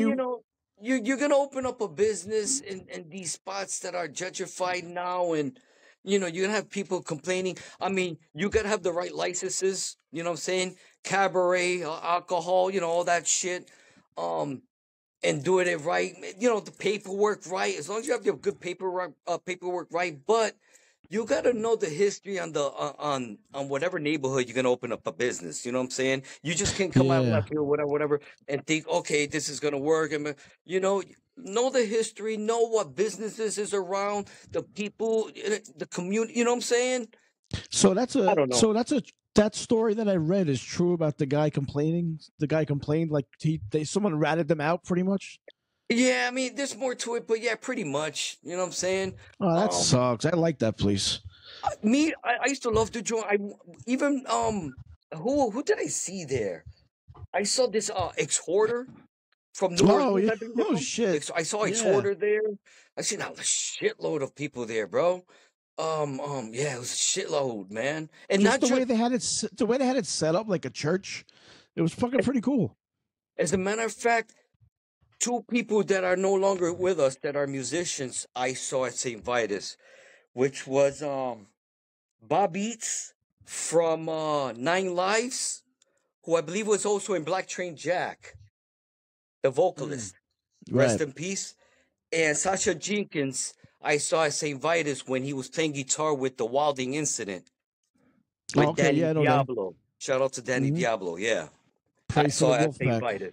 You're gonna open up a business in these spots that are gentrified now, and you're gonna have people complaining. I mean, you gotta have the right licenses. You know what I'm saying? Cabaret, alcohol, all that shit. And doing it right, the paperwork right. As long as you have your good paperwork right, but you got to know the history on the on whatever neighborhood you're gonna open up a business. You know what I'm saying? You just can't come out left here, whatever, and think, okay, this is gonna work. And know the history, know what businesses is around, the people, the community. You know what I'm saying? So that's a that story that I read is true about the guy complaining. The guy complained like someone ratted them out pretty much. Yeah, I mean, there's more to it, but yeah, pretty much. You know what I'm saying? Oh, that sucks. I like that place. I used to love the joint. I even who did I see there? I saw this ex hoarder from New Orleans. Yeah. Oh shit! I saw ex hoarder there. I seen a shitload of people there, bro. Yeah, it was a shitload, man. And just the way they had it set up like a church. It was fucking pretty cool. As a matter of fact, two people that are no longer with us that are musicians I saw at St. Vitus, which was Bob Eats from 9 Lives, who I believe was also in Black Train Jack, the vocalist. Rest in peace. And Sasha Jenkins I saw at St. Vitus when he was playing guitar with the Wilding Incident. With Danny Diablo. Shout out to Danny Diablo, yeah. I saw at St. Vitus.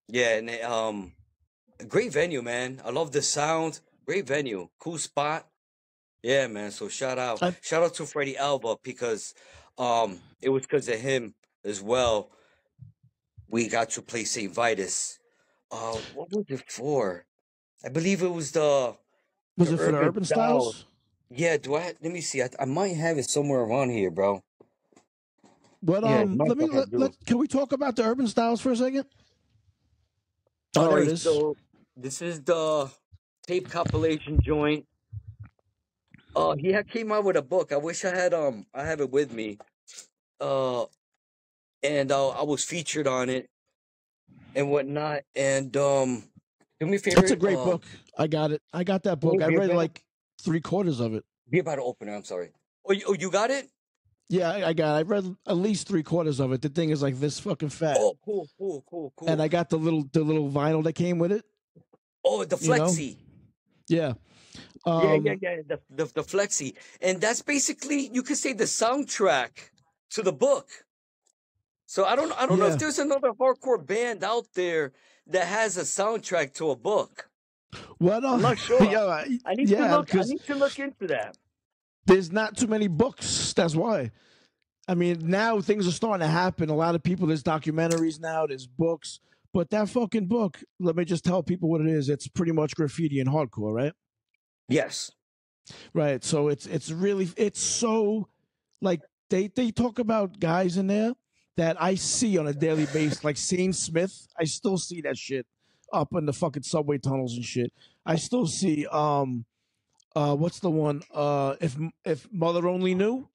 Yeah, and great venue, man. I love the sound. Great venue. Cool spot. Yeah, man. So shout out to Freddie Alba because it was because of him as well. We got to play St. Vitus. What was it for? I believe it was Was it for the Urban Styles? Yeah, let me see. I might have it somewhere around here, bro. But can we talk about the Urban Styles for a second? All right, so this is the tape compilation joint. He came out with a book. I wish I have it with me. And I was featured on it and whatnot. And do me a favor. It's a great book. I got it. I got that book. I read like 3/4 of it. Be about to open it. I'm sorry. Oh, you got it? Yeah, I got it. I read at least 3/4 of it. The thing is like this fucking fat. Oh, cool. And I got the little vinyl that came with it. Oh, the Flexi. You know? Yeah. The Flexi, and that's basically you could say the soundtrack to the book. So I don't know if there's another hardcore band out there that has a soundtrack to a book. Well, I'm not sure. I need to look into that. There's not too many books. That's why. I mean, now things are starting to happen. A lot of people, there's documentaries now, there's books. But that fucking book, let me just tell people what it is. It's pretty much graffiti and hardcore, right? Yes. Right. So it's so, like, they talk about guys in there that I see on a daily basis, like Shane Smith. I still see that shit up in the fucking subway tunnels and shit. I still see, what's the one? If Mother Only Knew?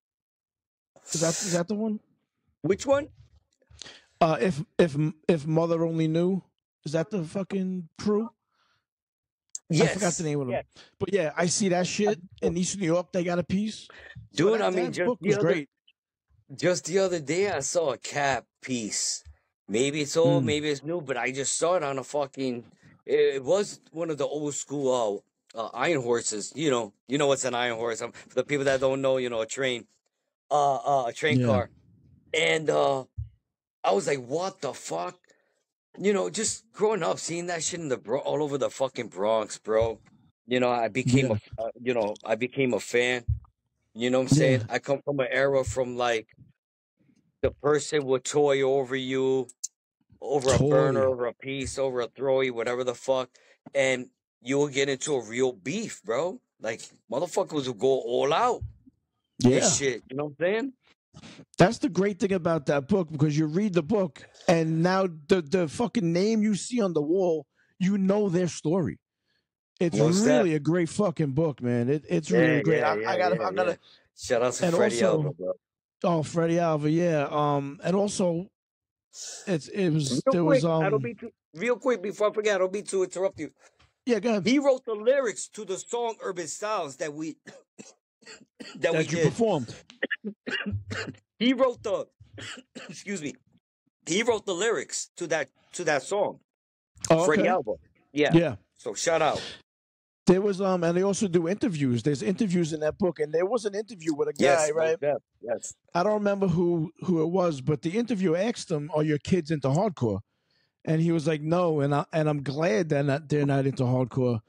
Is that the one? Which one? If Mother Only Knew, is that the fucking crew? Yes. I forgot the name of them. Yeah. But yeah, I see that shit in East New York. They got a piece. Dude, so that book was great. Just the other day, I saw a Cap piece. Maybe it's old, maybe it's new, but I just saw it on a fucking. It was one of the old school iron horses. You know what's an iron horse? For the people that don't know, a train, car, and I was like, what the fuck? Just growing up, seeing that shit all over the fucking Bronx, bro. I became a fan. You know what I'm saying? I come from an era from like the person would toy over you, over a burner, over a piece, over a throwy, whatever the fuck, and you will get into a real beef, bro. Like motherfuckers will go all out. Yeah, shit. You know what I'm saying? That's the great thing about that book because you read the book and now the fucking name you see on the wall, you know their story. It's really a great fucking book, man. It's really great. I gotta shout out to Freddie Alva, bro. Oh, Freddie Alva, yeah. And also, real quick before I forget. I don't mean to interrupt you. Yeah, go ahead. He wrote the lyrics to the song "Urban Styles" that we performed. He wrote the excuse me. He wrote the lyrics to that song. Oh, Freddie Alva. Yeah. So shout out. There was and they also do interviews. There's interviews in that book, and there was an interview with a guy, right? Yes. I don't remember who it was, but the interviewer asked him, "Are your kids into hardcore?" And he was like, "No," and I'm glad they're not into hardcore.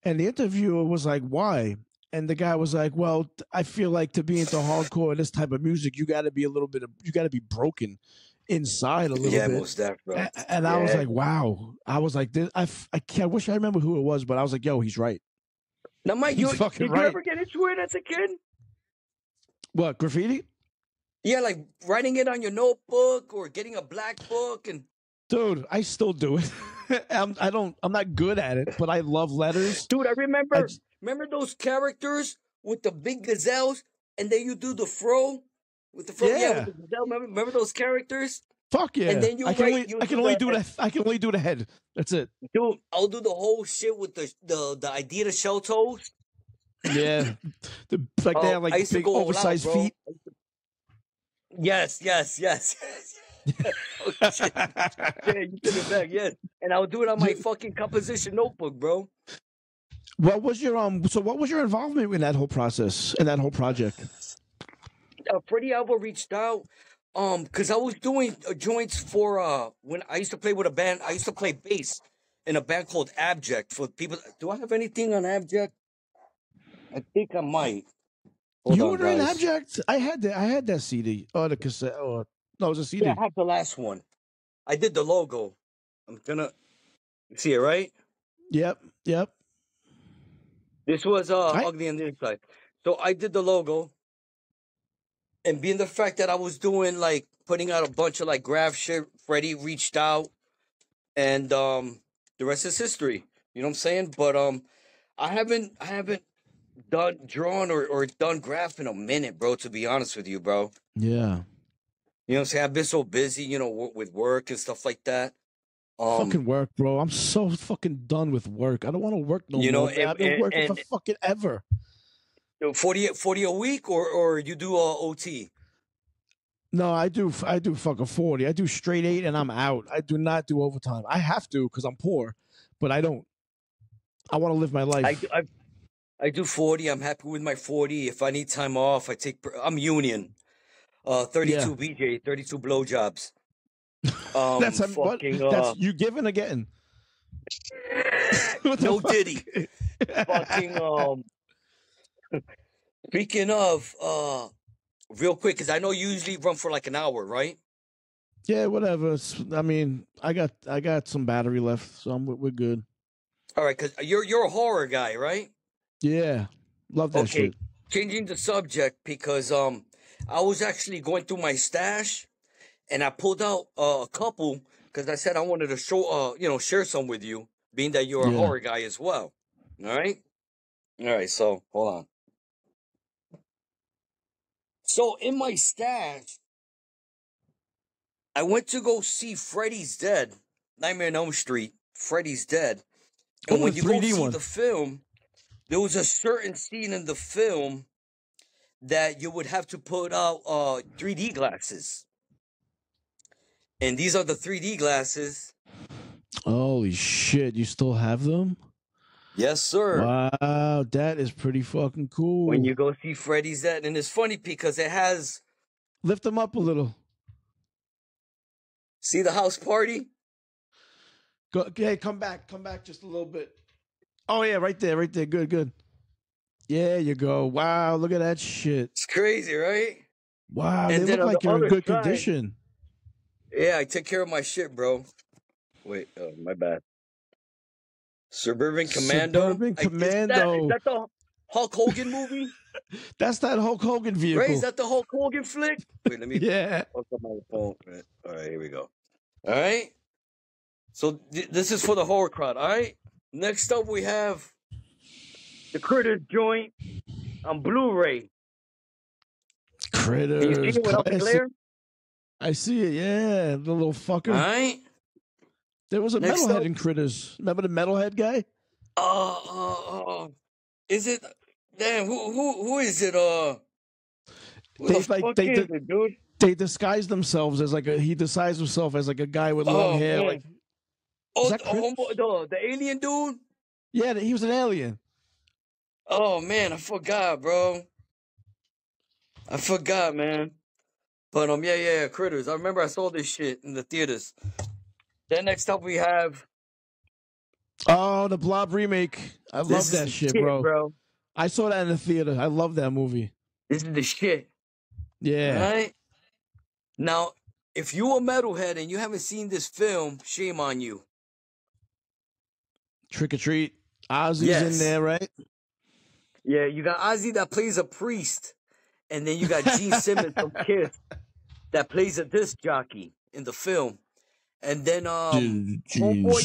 And the interviewer was like, "Why?" and the guy was like, "Well, I feel like to be into hardcore this type of music, you got to be you got to be broken inside a little Yeah, bit." most definitely. And I was like, "Wow!" I was like, I wish I remember who it was, but I was like, "Yo, he's right." Now, Mike, He's did fucking you right. ever get into it as a kid? What, graffiti? Yeah, like writing it on your notebook or getting a black book and. Dude, I still do it. I'm not good at it, but I love letters. Dude, I remember those characters with the big gazelles, and then you do the fro with the fro. Yeah, with the gazelle. Remember those characters? Fuck yeah! And then I can only do the head. That's it. Dude, I'll do the whole shit with the Adidas shell toes. Yeah, they have like big oversized feet. Yes. Oh, shit. Yeah, you took it back, yes. And I'll do it on my fucking composition notebook, bro. What was your involvement in that whole process, in that whole project? Freddie Alva reached out, because I was doing joints for when I used to play with a band. I used to play bass in a band called Abject. For people, do I have anything on Abject? I think I might. You were in Abject? I had that CD or the cassette. Or no, it was a CD. Yeah, I have the last one. I did the logo. I'm gonna see it, right? Yep. This was ugly on the inside. So I did the logo. And being the fact that I was doing like putting out a bunch of like graph shit, Freddie reached out, and the rest is history. You know what I'm saying? But I haven't done drawn or done graph in a minute, bro, to be honest with you, bro. Yeah. You know what I'm saying? I've been so busy, you know, with work and stuff like that. Fucking work, bro. I'm so fucking done with work. I don't want to work no more. I've been working for fucking ever. 40 a week or you do OT? No, I do fucking 40. I do straight 8 and I'm out. I do not do overtime. I have to because I'm poor, but I don't. I want to live my life. I do 40. I'm happy with my 40. If I need time off, I'm union. 32 BJ, 32 blowjobs. That's that's you giving or getting? No Diddy. Fucking Speaking of, real quick, because I know you usually run for like an hour, right? Yeah, whatever. I mean, I got some battery left, so we're good. All right, because you're a horror guy, right? Yeah, love that shit. Changing the subject because I was actually going through my stash, and I pulled out a couple because I said I wanted to share some with you, being that you're a horror guy as well. All right. So hold on. So in my stash, I went to go see Freddys Dead, Nightmare on Elm Street, Freddys Dead. And when you go see the film, there was a certain scene in the film that you would have to put out 3D glasses. And these are the 3D glasses. Holy shit, you still have them? Yes, sir. Wow, that is pretty fucking cool. When you go see Freddys Dead, and it's funny because it has... Lift them up a little. See the house party? Hey, come back just a little bit. Oh yeah, right there. Good. Yeah, you go. Wow, look at that shit. It's crazy, right? Wow, and they look like you're in good condition. Yeah, I take care of my shit, bro. Wait, my bad. Suburban Commando. Is that the Hulk Hogan movie? That's that Hulk Hogan vehicle. Right? Is that the Hulk Hogan flick? Wait, let me hook up my phone. All right, here we go. All right. So this is for the horror crowd. All right. Next up, we have the Critters joint on Blu-ray. Critters. Can you see it without the glare? I see it. Yeah, the little fucker. All right. There was a metalhead in Critters. Remember the metalhead guy? Is it? Damn, who is it? Dude? They disguise themselves as he disguised himself as like a guy with long hair. Man. The alien dude? Yeah, he was an alien. Oh man, I forgot, bro. I forgot, man. But yeah, Critters. I remember I saw this shit in the theaters. Then next up we have the Blob remake. I love that shit, bro. I saw that in the theater. I love that movie. This is the shit. Yeah. Right? Now, if you a metalhead and you haven't seen this film, shame on you. Trick or Treat. Ozzy's Yes. in there, right? Yeah, you got Ozzy that plays a priest, and then you got Gene Simmons from Kiss that plays a disc jockey in the film. And then homeboy,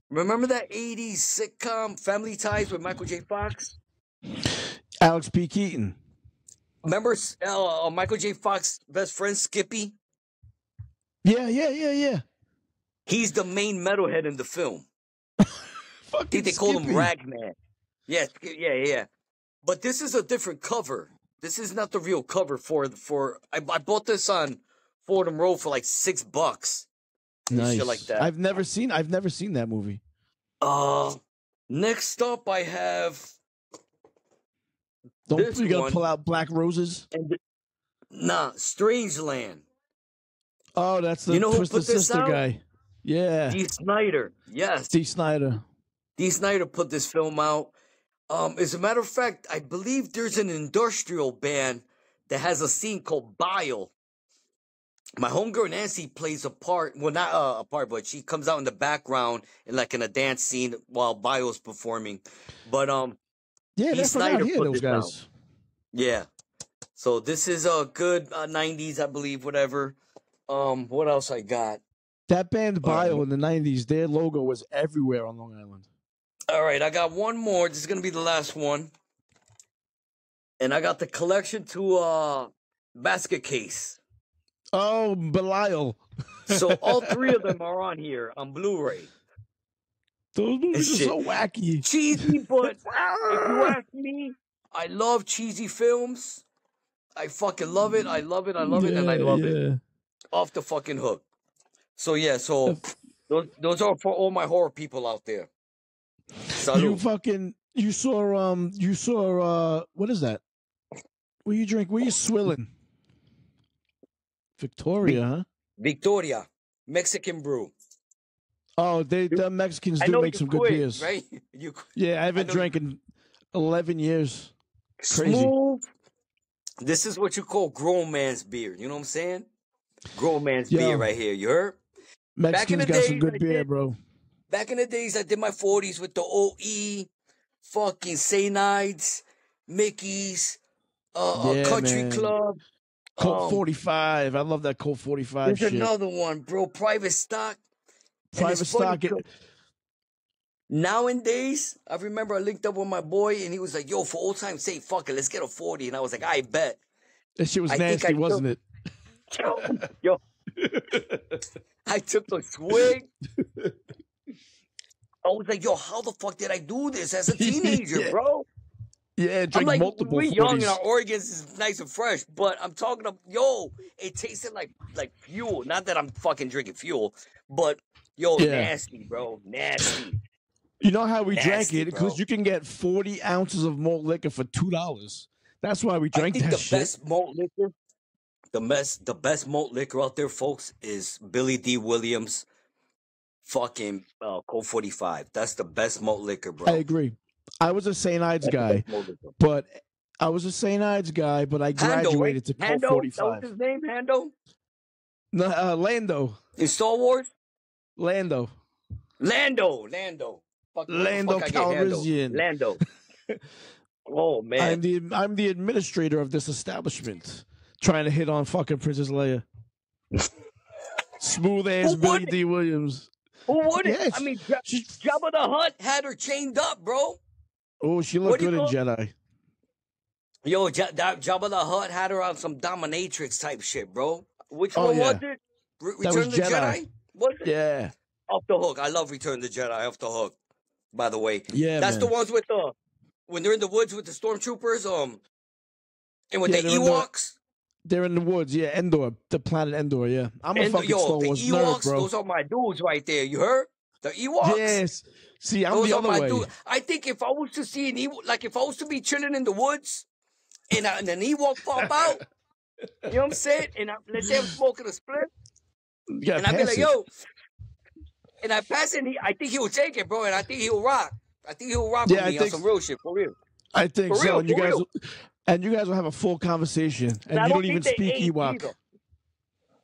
remember that 80s sitcom Family Ties with Michael J. Fox? Alex P. Keaton. Remember Michael J. Fox's best friend Skippy? Yeah. He's the main metalhead in the film. I think they call him Ragman. Yeah. But this is a different cover. This is not the real cover for. I bought this on Fordham Road for like $6. Nice. Shit like that. I've never seen that movie. Next up I have. Don't you gotta pull out Black Roses? Strangeland. Oh, that's the Twisted Sister guy. Yeah. Dee Snider. Yes. Dee Snider. Dee Snider put this film out. As a matter of fact, I believe there's an industrial band that has a scene called Bile. My homegirl Nancy plays a part. Well, not a part, but she comes out in the background in a dance scene while Bile's performing. But yeah, Dee Snider here, put those this guys. out. Yeah. So this is a good 90s, I believe, whatever. What else I got? That band Bio in the 90s, their logo was everywhere on Long Island. All right, I got one more. This is going to be the last one. And I got the collection to basket case. Oh, Belial. So all three of them are on here on Blu-ray. Those movies are so wacky. Cheesy, but if you ask me, I love cheesy films. I fucking love it. I love it, and I love it. Off the fucking hook. So yeah, those are for all my horror people out there. Salud. You saw what is that? What you drink? What you swilling? Victoria, huh? Victoria, Mexican brew. Oh, the Mexicans do make some good beers, right? Yeah, I haven't drank in 11 years. Crazy. Smooth. This is what you call grown man's beer. You know what I'm saying? Grown man's beer right here. You heard? Mexicans got some good beer, bro. Back in the days, I did my 40s with the OE, fucking Saynides, Mickey's, Country Club. Colt 45. I love that Colt 45 There's shit. another one, bro. Private Stock. Private Stock. Nowadays, I remember I linked up with my boy, and he was like, yo, for old time's sake, fuck it, let's get a 40. And I was like, I bet. That shit was nasty, wasn't it? Yo. I took a swig. I was like, yo, how the fuck did I do this as a teenager, bro? Yeah, drink multiple 40s. We're young and our organs is nice and fresh, but I'm talking about, it tasted like fuel. Not that I'm fucking drinking fuel, but, nasty, bro. Nasty. You know how we drank it? Because you can get 40 ounces of malt liquor for $2. That's why we drank that shit. Best malt liquor, the best malt liquor out there, folks, is Billy D. Williams fucking Colt 45. That's the best malt liquor, bro. I agree. I was a St. Ides guy, but I graduated to Colt 45. That was his name, Hando? No, Lando. In Star Wars? Lando. Lando Calrissian. Lando. Oh man. I'm the administrator of this establishment, trying to hit on fucking Princess Leia. Smooth ass Billy D. Williams. Who would it? I mean, Jabba the Hutt had her chained up, bro. Oh, she looked good in Jedi. Yo, Jabba the Hutt had her on some dominatrix type shit, bro. Which one was it? Return of the Jedi? Was it? Yeah. Off the hook. I love Return of the Jedi. Off the hook. By the way, that's the ones with when they're in the woods with the stormtroopers, and with the Ewoks. They're in the woods, yeah. Endor, the planet Endor, yeah. I'm a fucking Star Wars nerd, bro. Those are my dudes right there. You heard? The Ewoks. Yes. See, I'm the other way. Dudes. I think if I was to see an Ewok, like if I was to be chilling in the woods, and an Ewok pop out, you know what I'm saying? And let's say I'm smoking a split, and I'd be like, yo. And I pass it, I think he will take it, bro, and I think he'll rock. I think he'll rock Yeah, with me on some real shit for real. I think For so. real, And you guys will have a full conversation, and I you don't even think they speak age Ewok. either.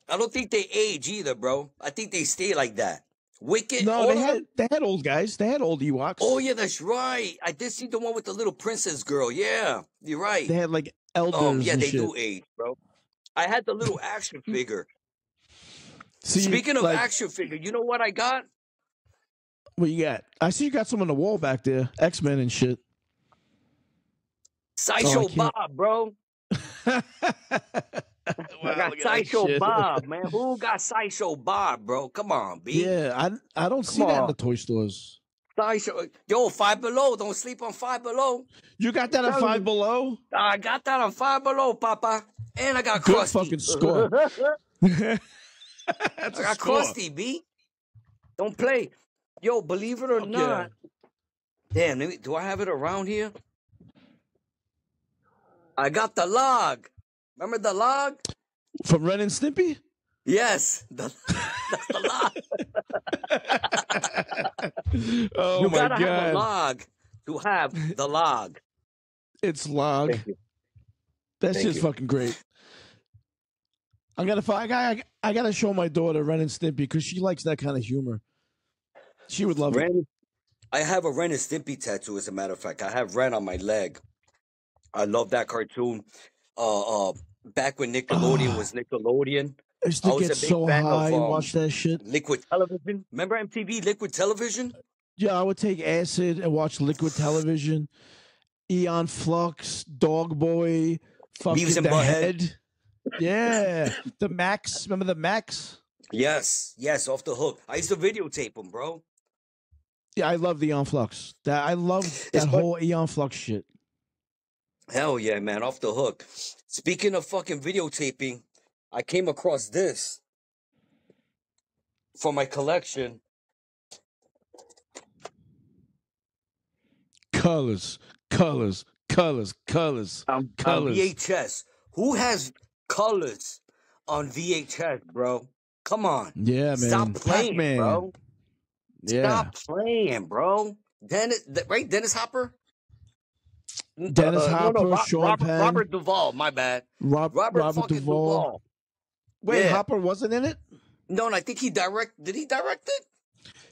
I don't think they age either, bro. I think they stay like that. Wicked. No, all they of had them? they had old guys. They had old Ewoks. Oh yeah, that's right. I did see the one with the little princess girl. Yeah, you're right. They had like elders. Yeah, and they shit. do age, bro. I had the little action figure. See, Speaking of like, action figure, you know what I got? what you got? I see you got some on the wall back there. XMen and shit. Sideshow can't- Bob, bro. Wow, I got look at that Sideshow shit. Bob, man. Who got Sideshow Bob, bro? Come on, B. Yeah, I don't see that in the toy stores. Sideshow. Yo, Five Below. Don't sleep on Five Below. You got that at Tell Five you. Below? I got that on Five Below, Papa. And I got Good Krusty. fucking score. That's I a got score. Krusty, B. Don't play. Yo, believe it or Fuck not. Damn, do I have it around here? I got the log. Remember the log? From Ren and Stimpy? Yes. That's the log. Oh You my gotta have a god. log to have the log. It's log. Thank you. That's Thank just you. fucking great. I gotta show my daughter Ren and Stimpy because she likes that kind of humor. She would love it. Ren, I have a Ren and Stimpy tattoo, as a matter of fact. I have Ren on my leg. I love that cartoon. Back when Nickelodeon was Nickelodeon. I used I to was get a big so fan of, high and watch that shit. Liquid Television. Remember MTV Liquid Television? Yeah, I would take acid and watch Liquid Television, Eon Flux, Dog Boy, fucking Beavis and The Butthead. Head. Yeah, the Max. Remember the Max? Yes, off the hook. I used to videotape them, bro. Yeah, I love the Eon Flux. I love that It's whole Eon Flux shit. Hell yeah, man, off the hook. Speaking of fucking videotaping, I came across this for my collection. Colors. On VHS. Who has colors on VHS, bro? Come on. Yeah, man. Stop playing, Pac-Man. bro. Yeah. Stop playing, bro. Dennis Hopper? Dennis Hopper, Sean Penn. Robert Duvall, my bad. Robert fucking Duvall. Wait, Yeah. Hopper wasn't in it? No, and I think did he direct it?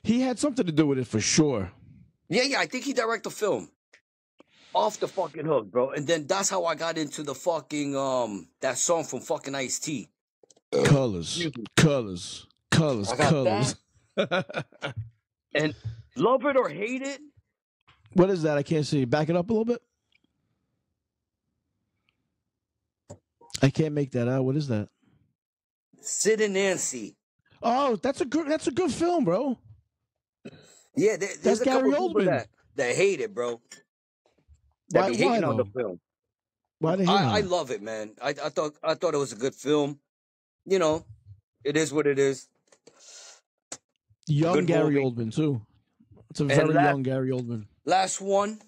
He had something to do with it for sure. Yeah, I think he directed the film. Off the fucking hook, bro. And then that's how I got into the fucking that song from fucking Ice-T. Colors. I got And love it or hate it, What is that? I can't see. Back it up a little bit. I can't make that out. What is that? Sid and Nancy. Oh, that's a good film, bro. Yeah, there's That's a couple Gary people Oldman. that hate it, bro. That Why- be hating why on the though? film. Why they hate on I it? love it, man. I thought it was a good film. You know, it is what it is. Young good Gary movie. Oldman too. It's a And very that- young Gary Oldman. Last one.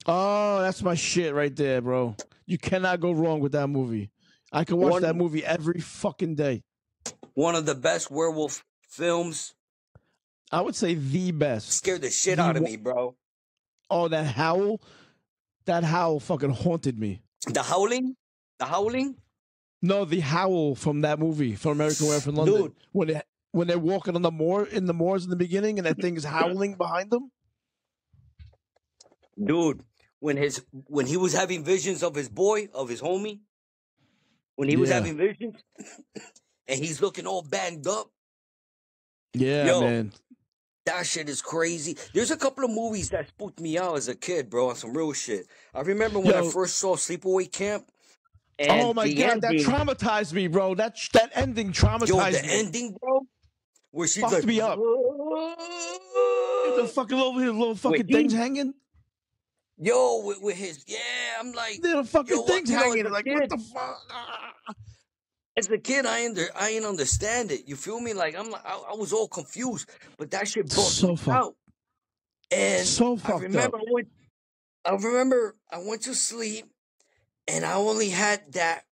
Oh, that's my shit right there, bro. You cannot go wrong with that movie. I can watch that movie every fucking day. One of the best werewolf films. I would say the best. Scared the shit The out of wo- me, bro. Oh, that howl fucking haunted me. The Howling? No, the howl from that movie, from American Werewolf in London. Dude. When they're walking on the moor in the moors in the beginning, and that thing is howling behind them. Dude, when he was having visions of his boy, of his homie, when he was Yeah. having visions, and he's looking all banged up, Yeah, Yo. man. that shit is crazy. There's a couple of movies that spooked me out as a kid, bro, on some real shit. I remember when I Yo. first saw Sleepaway Camp. And Oh my the god, that ending, traumatized me, bro. That ending traumatized yo, the me. ending, bro, where she's Fucked like, me up. The fucking little fucking he- things hanging. yo, with his, I'm like, Little fucking Yo, what- things you know, hanging. as a Like, kid- what the fuck? as a kid, I ain't understand it. You feel me? Like I was all confused, but that shit brought So me fucked. out. And So I fucked remember up. I went to sleep, and I only had that.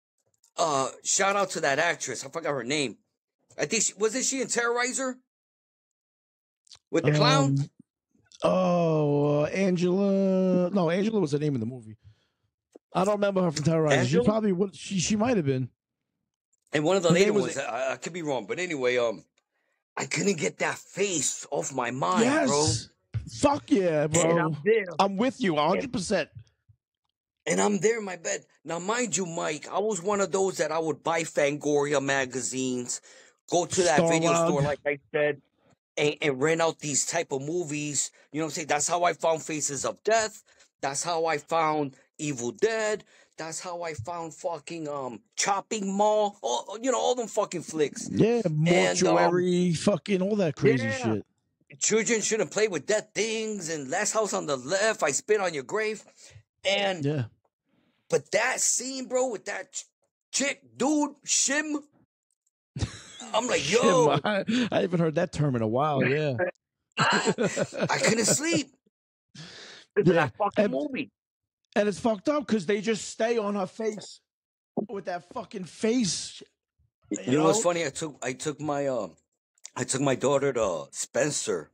Shout out to that actress. I forgot her name. I think wasn't she in Terrorizer with the clown? Oh, Angela. No, Angela was the name of the movie. I don't remember her from Terrorizer. Angela? She probably would. She might have been. And one of the Her later name was- ones, I could be wrong, but anyway, I couldn't get that face off my mind, Yes. Fuck yeah, bro. And bro. I'm there. I'm with you 100%. And I'm there in my bed. Now, mind you, Mike, I was one of those that I would buy Fangoria magazines, go to that video Starlog. store, like I said, and rent out these type of movies. You know what I'm saying? That's how I found Faces of Death. That's how I found Evil Dead. That's how I found fucking Chopping Mall. All them fucking flicks. Yeah, mortuary, fucking all that crazy shit. Children shouldn't play with dead things, and Last House on the Left, I Spit on Your Grave. And Yeah. but that scene, bro, with that chick, dude, Shim, I'm like, yo, I haven't heard that term in a while. Yeah. I couldn't sleep. Yeah. That fucking movie. And it's fucked up because they just stay on her face with that fucking face. You know what's funny? I took my daughter to Spencer,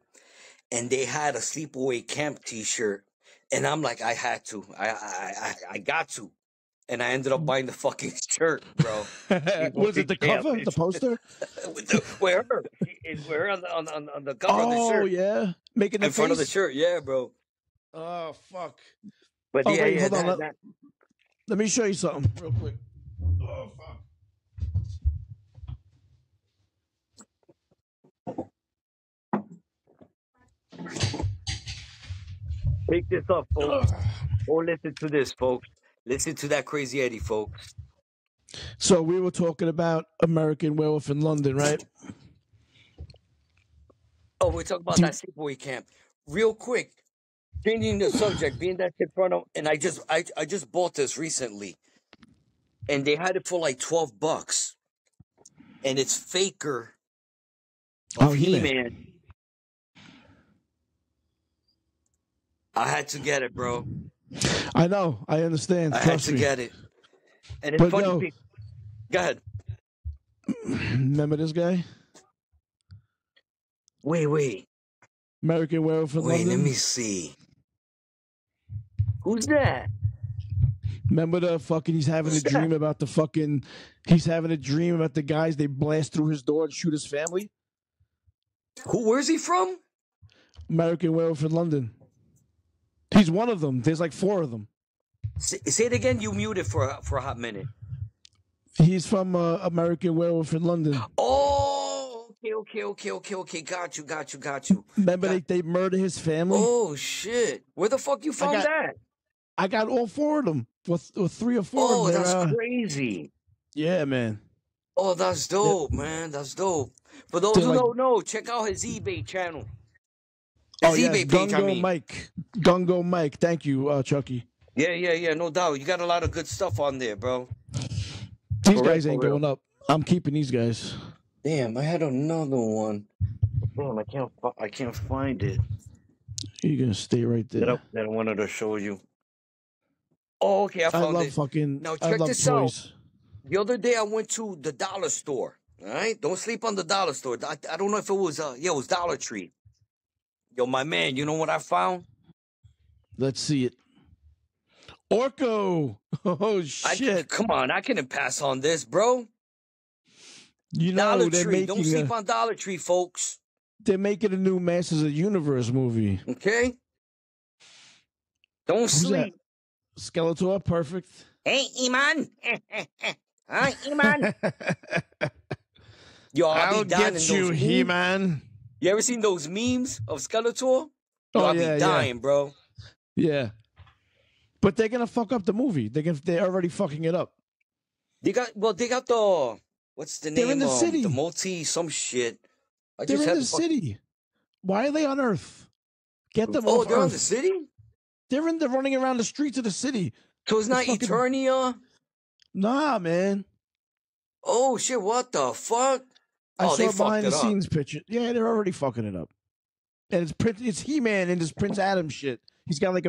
and they had a sleepaway camp T-shirt, and I'm like, I had to, I got to, and I ended up buying the fucking shirt, bro. Was it the cover, the poster? Where her? Where on the cover of the shirt? Oh yeah, making the In front of the face? shirt, yeah, bro. Oh fuck. But Oh, yeah, wait, yeah. hold on, let me show you something real quick. Oh fuck. Pick this up, folks. Or listen to this, folks. Listen to that Crazy Eddie, folks. So we were talking about American Werewolf in London, right? Oh, we're talking about that sleepaway camp. Real quick, changing the subject, being that in front of, and I just bought this recently, and they had it for like $12, and it's Faker of He-Man. I had to get it, bro. I know, I understand. I had Trust to me. get it, and it's But funny. no. Go ahead. Remember this guy? Wait. American Werewolf in Wait, London? let me see. Who's that? Remember the fucking he's having Who's a dream about the fucking he's having a dream about the guys they blast through his door and shoot his family? Where's he from? American Werewolf in London. He's one of them. There's like 4 of them. Say it again. You muted for a hot minute. He's from American Werewolf in London. Oh, okay. Got you. Remember they murder his family? Oh shit! Where the fuck you found that? I got all 4 of them. Or 3 or 4 Oh, of them. that's crazy. Yeah, man. Oh, that's dope, man. That's dope. For those They're who like- don't know, check out his eBay channel. His Oh, yeah, eBay page, I Gungo mean. Mike. Gungo Mike. Thank you, Chucky. Yeah, no doubt. You got a lot of good stuff on there, bro. These For guys real, ain't for real. going up. I'm keeping these guys. Damn, I had another one. Damn, I can't find it. You're gonna stay right there. That I wanted to show you. Oh, okay, I I found love it. fucking. Now I check love this toys. out. The other day I went to the dollar store. All right, don't sleep on the dollar store. I don't know if it was it was Dollar Tree. Yo, my man, you know what I found? Let's see it. Orko. Oh shit! Come on, I couldn't pass on this, bro. You know Dollar they're Tree, don't making sleep on Dollar Tree, folks. they're making a new Masters of the Universe movie. Okay, don't Who's sleep. that? Skeletor, perfect. Hey, Iman. Hi, Iman. Yo, I'll be dying get in you, those memes. He-Man. You ever seen those memes of Skeletor? Yo, Oh, I'll yeah, be dying, bro. Yeah, but they're gonna fuck up the movie. They're already fucking it up. They got the what's the name? They're in the city. The multi some shit. They're in the city. Why are they on Earth? Get them Oh, off they're Earth. on the city. They're running around the streets of the city. So it's not fucking- Eternia. Nah, man. Oh shit! What the fuck? I Oh, they saw fucked behind the it up. scenes picture. Yeah, they're already fucking it up. And it's He-Man and this Prince Adam shit. He's got like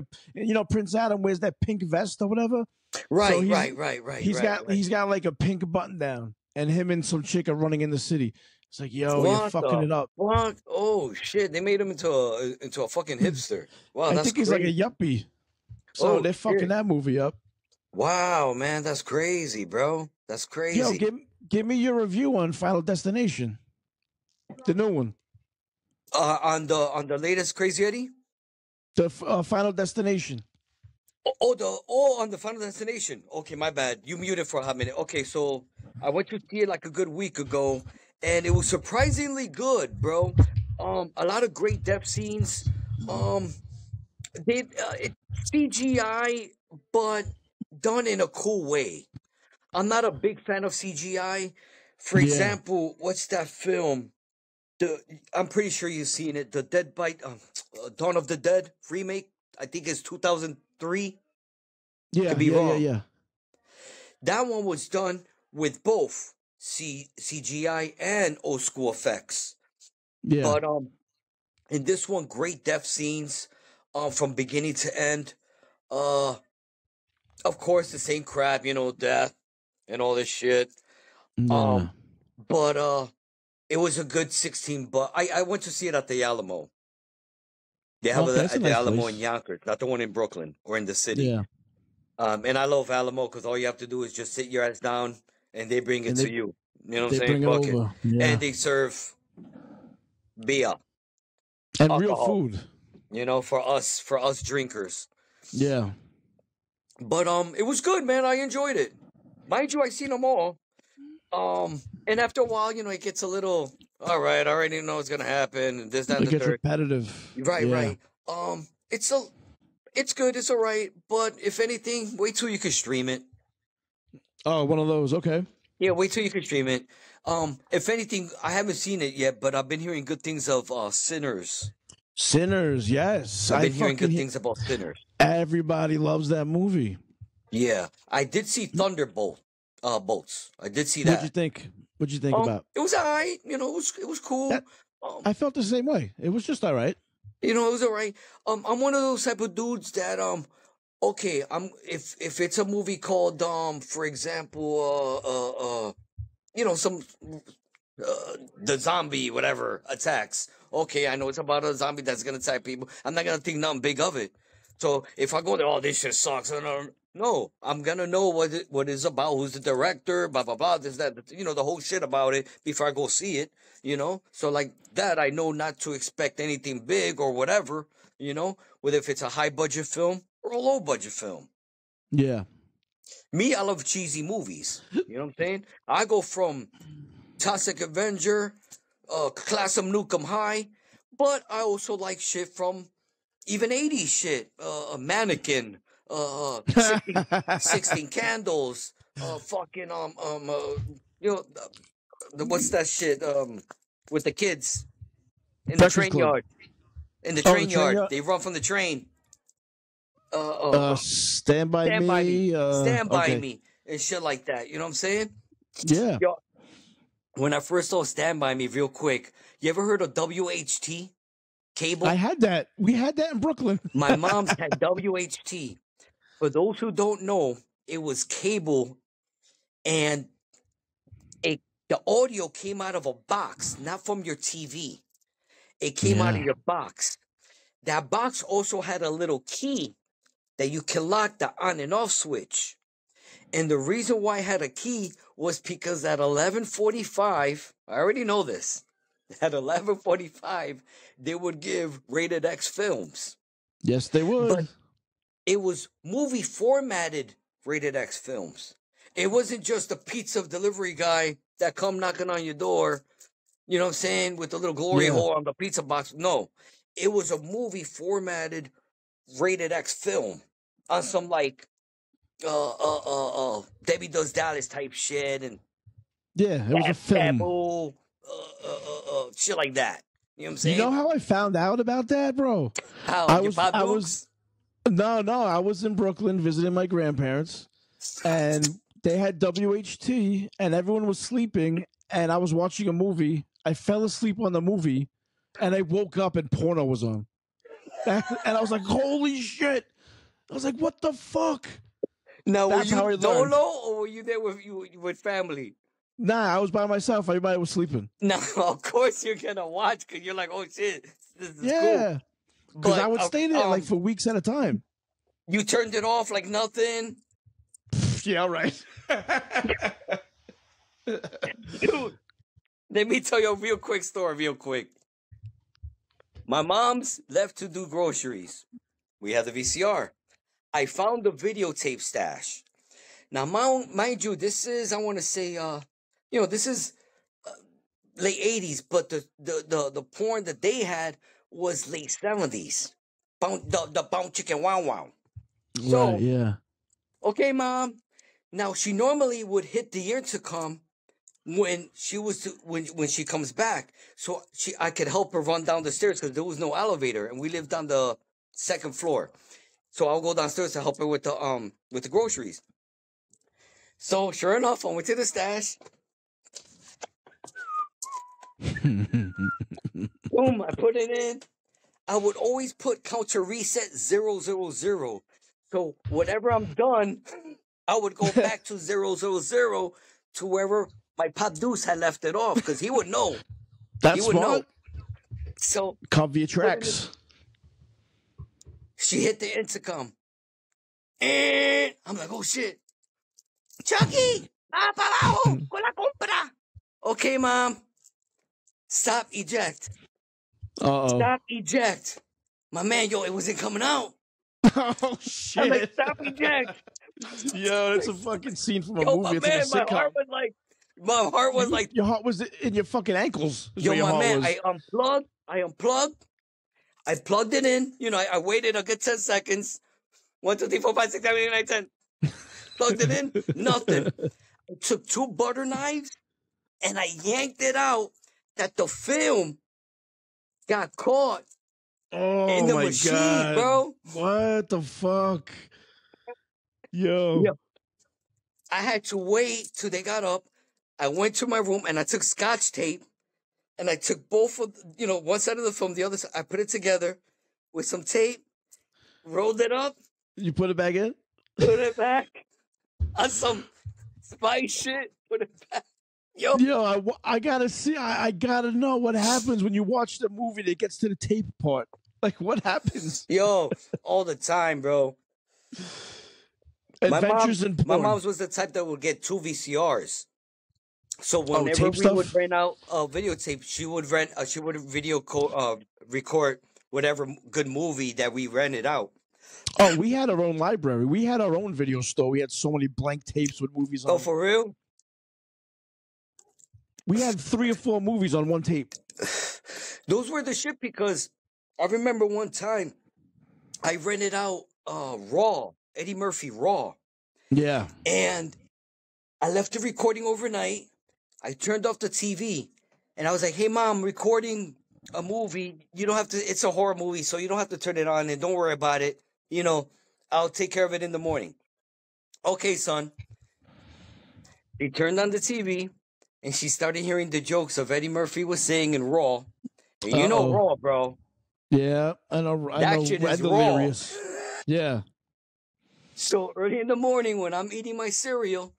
Prince Adam wears that pink vest or whatever. Right. He's got like a pink button down, and him and some chick are running in the city. It's like, yo, you're What fucking the it up. fuck? Oh shit! They made him into a fucking hipster. Wow, I that's think he's like a crazy. yuppie. So Oh they're fucking shit! that movie up. Wow, man, that's crazy, bro. That's Yo, crazy. give me your review on Final Destination, the new one, On the latest Crazy Eddie. the Final Destination. On the Final Destination. Okay, my bad. You muted for a hot minute. Okay, so I went to see it like a good week ago, and it was surprisingly good, bro. A lot of great death scenes. Um, it's CGI, but done in a cool way. I'm not a big fan of CGI. For Yeah. example, what's that film? I'm pretty sure you've seen it. The Dead Bite, Dawn of the Dead remake. I think it's 2003. Yeah, Could be yeah, wrong. yeah. That one was done with both CGI and old school effects. Yeah. But in this one, great death scenes, from beginning to end. Of course, the same crap, death and all this shit. Nah. But it was a good 16. But I went to see it at the Alamo. They have Okay, it that's a at the nice Alamo place. in Yonkers, not the one in Brooklyn or in the city. Yeah. And I love Alamo because all you have to do is just sit your ass down and they bring it And to they- you. You know what They I'm saying? bring it Fuck over. Yeah. And they serve beer, And real alcohol. food. For us drinkers. Yeah. But it was good, man. I enjoyed it. Mind you, I seen them all. And after a while, it gets a little, all right, I already know what's gonna happen, and this, that, and It the gets third. repetitive. Right, Yeah. right. It's good, it's all right. But if anything, wait till you can stream it. Oh, one of those. Okay. Yeah, wait till you can stream it. If anything, I haven't seen it yet, but I've been hearing good things of Sinners. Sinners, yes. I've been hearing fucking good things about Sinners. Everybody loves that movie. Yeah, I did see Thunderbolt. Bolts. I did see What'd you that. think? What'd you think about? It was alright. It was cool. That- I felt the same way. It was just all right. It was alright. I'm one of those type of dudes that okay, if it's a movie called for example some the zombie whatever attacks. Okay, I know it's about a zombie that's gonna attack people. I'm not gonna think nothing big of it. So if I go there, oh, this shit sucks. No, I'm gonna know what it's about, who's the director, blah blah blah, this that, the whole shit about it before I go see it. So like that, I know not to expect anything big or whatever. Whether if it's a high budget film or a low budget film. Yeah. Me, I love cheesy movies. You know what I'm saying? I go from Toxic Avenger, Class 'em Nuke 'em High, but I also like shit from even 80s shit. Mannequin, 16 Candles, fucking what's that shit? With the kids in the Breakfast train Club. yard. In the Oh, train the train yard, yard? they run from the train. Stand by Stand by me, stand by okay. me, and shit like that. You know what I'm saying? Yeah. Yo, when I first saw Stand By Me, real quick, you ever heard of WHT cable? I had that. We had that in Brooklyn. My mom's had WHT. For those who don't know, it was cable, and the audio came out of a box, not from your TV. It came out of Yeah. your box. That box also had a little key that you can lock the on and off switch. And the reason why I had a key was because at 11:45, I already know this. At 11:45, they would give rated X films. Yes, they would. But it was movie formatted rated X films. It wasn't just a pizza delivery guy that come knocking on your door, you know what I'm saying, with the little glory Yeah. hole on the pizza box. No, it was a movie formatted rated X film on some like Debbie Does Dallas type shit and Yeah, it was a film. Taboo, shit like that. You know what I'm saying? You know how I found out about that, bro? How? I You was- Bob I Dukes? was- No, I was in Brooklyn visiting my grandparents, and they had WHT, and everyone was sleeping, and I was watching a movie. I fell asleep on the movie, and I woke up and porno was on, and I was like, "Holy shit!" I was like, "What the fuck?" Now, were That's how I you learned. solo or were you there with family? Nah, I was by myself. Everybody was sleeping. No, of course you're gonna watch because you're like, oh shit, this is Yeah, cool. because I would stay there like for weeks at a time. You turned it off like nothing. Yeah, right. Dude, let me tell you a real quick story, real quick. My mom's left to do groceries. We had the VCR. I found the videotape stash. Now, mind you, this is, I want to say, this is late 80s, but the porn that they had was late 70s. The Bound Chicken Wow Wow. So, right, yeah. Okay, Mom. Now, she normally would hit the intercom when she comes back, so I could help her run down the stairs because there was no elevator, and we lived on the second floor. So I'll go downstairs to help her with the groceries. So sure enough, I went to the stash. Boom! I put it in. I would always put counter reset 000. So whenever I'm done, I would go back to 000 to wherever my Pop Deuce had left it off because he would know. That's smart. Know. So cover your tracks. She hit the intercom. And I'm like, oh shit. Chucky! Ah, para abajo! Con la compra! Okay, Mom. Stop, eject. Uh-oh. Stop, eject. My man, it wasn't coming out. Oh, shit. I'm like, stop, eject. Yo, it's a fucking scene from a movie. It's like a sitcom. My heart was like... Your heart was in your fucking ankles. Yo, my man, I unplugged. I plugged it in. I waited a good 10 seconds. 1, 2, 3, 4, 5, 6, 7, 8, 9, 10. Plugged it in. Nothing. I took 2 butter knives and I yanked it out that the film got caught in the machine, God. bro. What the fuck? Yo. I had to wait till they got up. I went to my room and I took Scotch tape and I took both of, one side of the film, the other side. I put it together with some tape, rolled it up. You put it back in? Put it back on some spice shit. Put it back. Yo, I gotta see. I gotta know what happens when you watch the movie that gets to the tape part. Like, what happens? Yo, all the time, bro. Adventures in porn. My mom's was the type that would get 2 VCRs. So whenever we would rent out a videotape, she would record whatever good movie that we rented out. Oh, we had our own library. We had our own video store. We had so many blank tapes with movies on. Oh, for real? We had 3 or 4 movies on one tape. Those were the shit because I remember one time I rented out Raw, Eddie Murphy Raw. Yeah. And I left the recording overnight. I turned off the TV and I was like, hey, Mom, I'm recording a movie. You don't have to, it's a horror movie, so you don't have to turn it on and don't worry about it. I'll take care of it in the morning. Okay, son. He turned on the TV and she started hearing the jokes of Eddie Murphy was saying in Raw. And you know Raw, bro. Yeah, I know. That shit is delirious. Raw. Yeah. So early in the morning when I'm eating my cereal.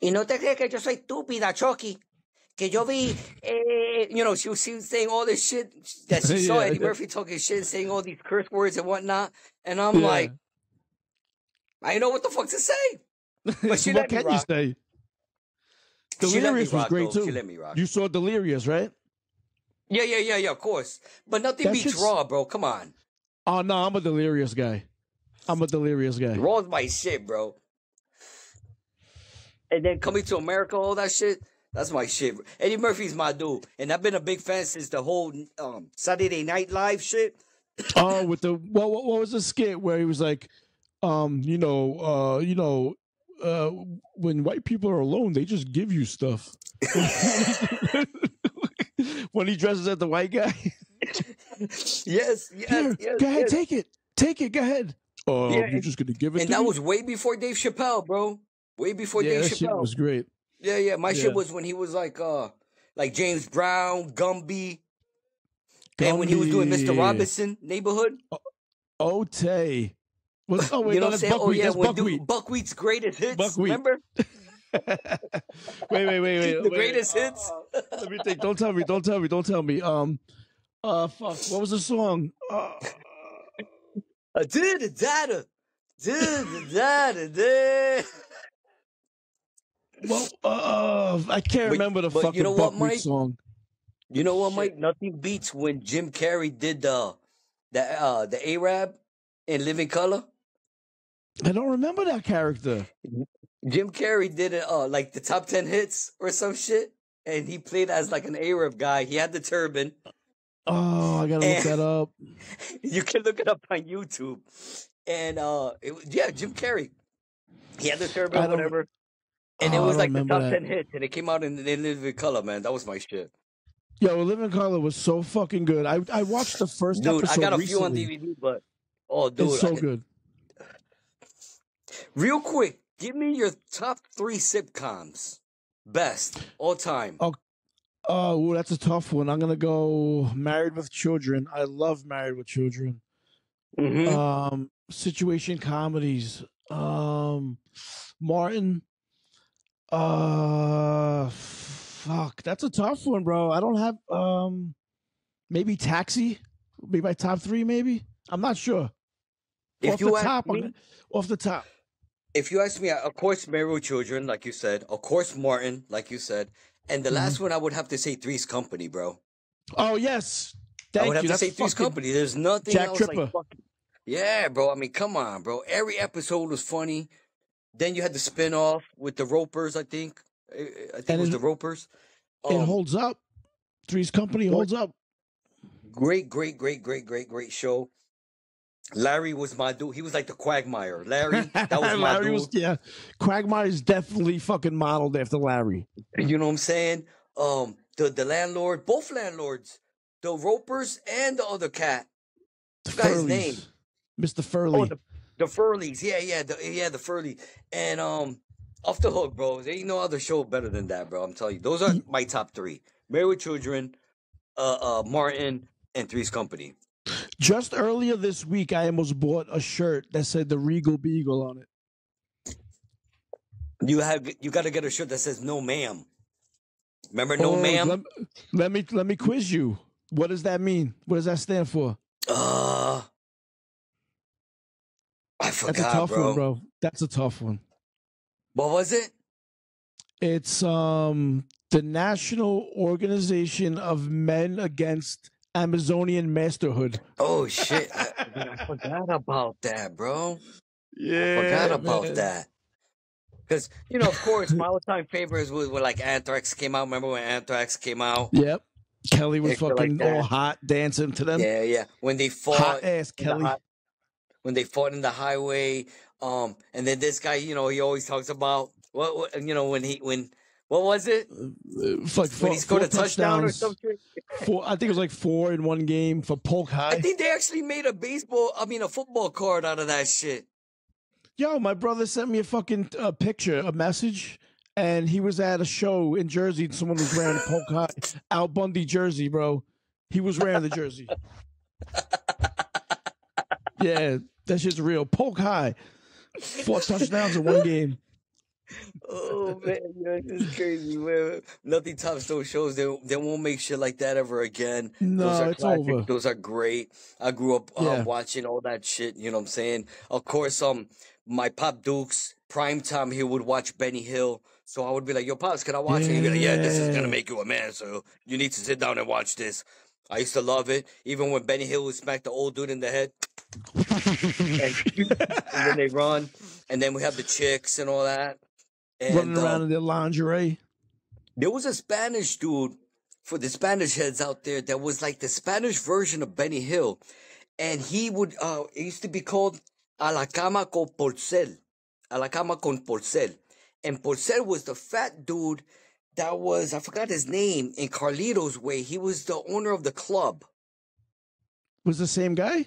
Y no te crees que yo soy estúpida, Chucky. Que yo vi, she was saying all this shit that she saw Eddie Murphy talking shit, saying all these curse words and whatnot. And I'm like, I know what the fuck to say. But she let me rock. What can you say? Delirious was great, too. She let me rock. You saw Delirious, right? Yeah, of course. But nothing beats Raw, bro. Come on. Oh, no, I'm a Delirious guy. Raw's my shit, bro. And then Coming to America, all that shit. That's my shit. Eddie Murphy's my dude. And I've been a big fan since the whole Saturday Night Live shit. Oh, with the what was the skit where he was like, when white people are alone, they just give you stuff. When he dresses as the white guy. Yes. Go ahead, take it, go ahead. Oh, you're just gonna give it and to that me? Was way before Dave Chappelle, bro. Way before Dave Chappelle. Shit was great. Yeah. My shit was when he was like James Brown, Gumby. And when he was doing Mr. Robinson Neighborhood. Tay. That's Buckwheat. Buckwheat. Buckwheat's greatest hits. Buckwheat. Remember? Wait. The greatest hits. Let me think. Don't tell me. Fuck. What was the song? Well, I can't remember the fucking you know what, Buckwheat Mike? song. You know what, Mike? Nothing beats when Jim Carrey did the Arab in Living Color. I don't remember that character. Jim Carrey did it like the top 10 hits or some shit, and he played as like an Arab guy. He had the turban. Oh, I gotta look that up. You can look it up on YouTube. And Jim Carrey. He had the turban, whatever. And it was like the top 10 hits, and it came out in Living Color, man. That was my shit. Yo, Living Color was so fucking good. I watched the first episode. I got a recently. few on DVD, but dude, it's so good. Real quick, give me your top 3 sitcoms, best all time. Oh, that's a tough one. I'm gonna go Married with Children. I love Married with Children. Mm-hmm. Situation comedies. Martin. Fuck, that's a tough one, bro. I don't have maybe Taxi would be my top 3, maybe. I'm not sure. Off the top. If you ask me, of course, Married with Children, like you said. Of course, Martin, like you said. And the last one, I would have to say Three's Company, bro. Oh, yes. I would have to say Three's Company. There's nothing Jack else Tripper. like fucking... Yeah, bro. I mean, come on, bro. Every episode was funny. Then you had the spinoff with the Ropers, I think. I think it was the Ropers. It holds up. Three's Company holds up. Great show. Larry was my dude. He was like the Quagmire. Larry, that was my dude. Quagmire is definitely fucking modeled after Larry. You know what I'm saying? The landlord, both landlords, the Ropers and the other cat. The guy's name, Mr. Furley. Oh, the Furleys. The Furley. And Off the Hook, bro. There ain't no other show better than that, bro. I'm telling you, those are my top 3: Married with Children, Martin, and Three's Company. Just earlier this week, I almost bought a shirt that said the Regal Beagle on it. You got to get a shirt that says "No, ma'am." Remember, "No, ma'am." Let me quiz you. What does that mean? What does that stand for? I forgot, That's a tough bro. one, bro. That's a tough one. What was it? It's the National Organization of Men Against Amazonian Masterhood. Oh shit! I forgot about that, bro. Yeah, I forgot about that. Because of course, my all-time favorites was when like Anthrax came out. Remember when Anthrax came out? Yep. Kelly was fucking all hot dancing to them. Yeah. When they fought, hot ass Kelly. When they fought in the highway, and then this guy, he always talks about what was it? When he scored a touchdown or something. I think it was like 4 in one game for Polk High. I think they actually made a football card out of that shit. Yo, my brother sent me a fucking picture, a message, and he was at a show in Jersey. And someone was wearing a Polk High Al Bundy jersey, bro. He was wearing the jersey. Yeah, that shit's real. Polk High, 4 touchdowns in one game. Oh man, this is crazy, man. Nothing tops those shows. They won't make shit like that ever again. No, those are it's classic. over. Those are great. I grew up watching all that shit. You know what I'm saying? Of course, my Pop Dukes, prime time, he would watch Benny Hill. So I would be like, "Yo, Pops, can I watch it?" He'd be like, "Yeah, this is gonna make you a man. So you need to sit down and watch this." I used to love it, even when Benny Hill would smack the old dude in the head. and then they run, and then we have the chicks and all that. And, running around in their lingerie. There was a Spanish dude, for the Spanish heads out there, that was like the Spanish version of Benny Hill. And he would, it used to be called A la Cama con Porcel. A la Cama con Porcel. And Porcel was the fat dude that was, I forgot his name, in Carlito's Way. He was the owner of the club. Was the same guy?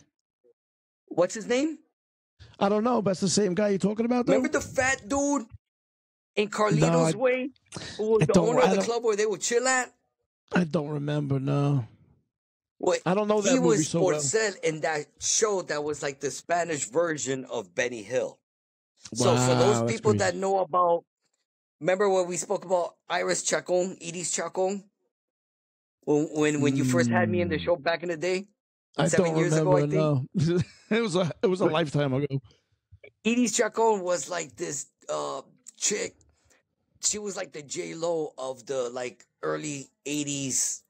What's his name? I don't know, but it's the same guy you're talking about, though? Remember the fat dude in Carlito's Way? Who was the owner of the club where they would chill at? I don't remember, no. Well, I don't know that movie so well. He was Porcel in that show that was like the Spanish version of Benny Hill. So for those people that know about Remember when we spoke about Iris Chacon, Edie's Chacon? When you first had me in the show back in the day? I 7 don't years remember. ago, I think. No, it was a lifetime ago. Edie's Chacon was like this chick. She was like the J-Lo of the like early 80s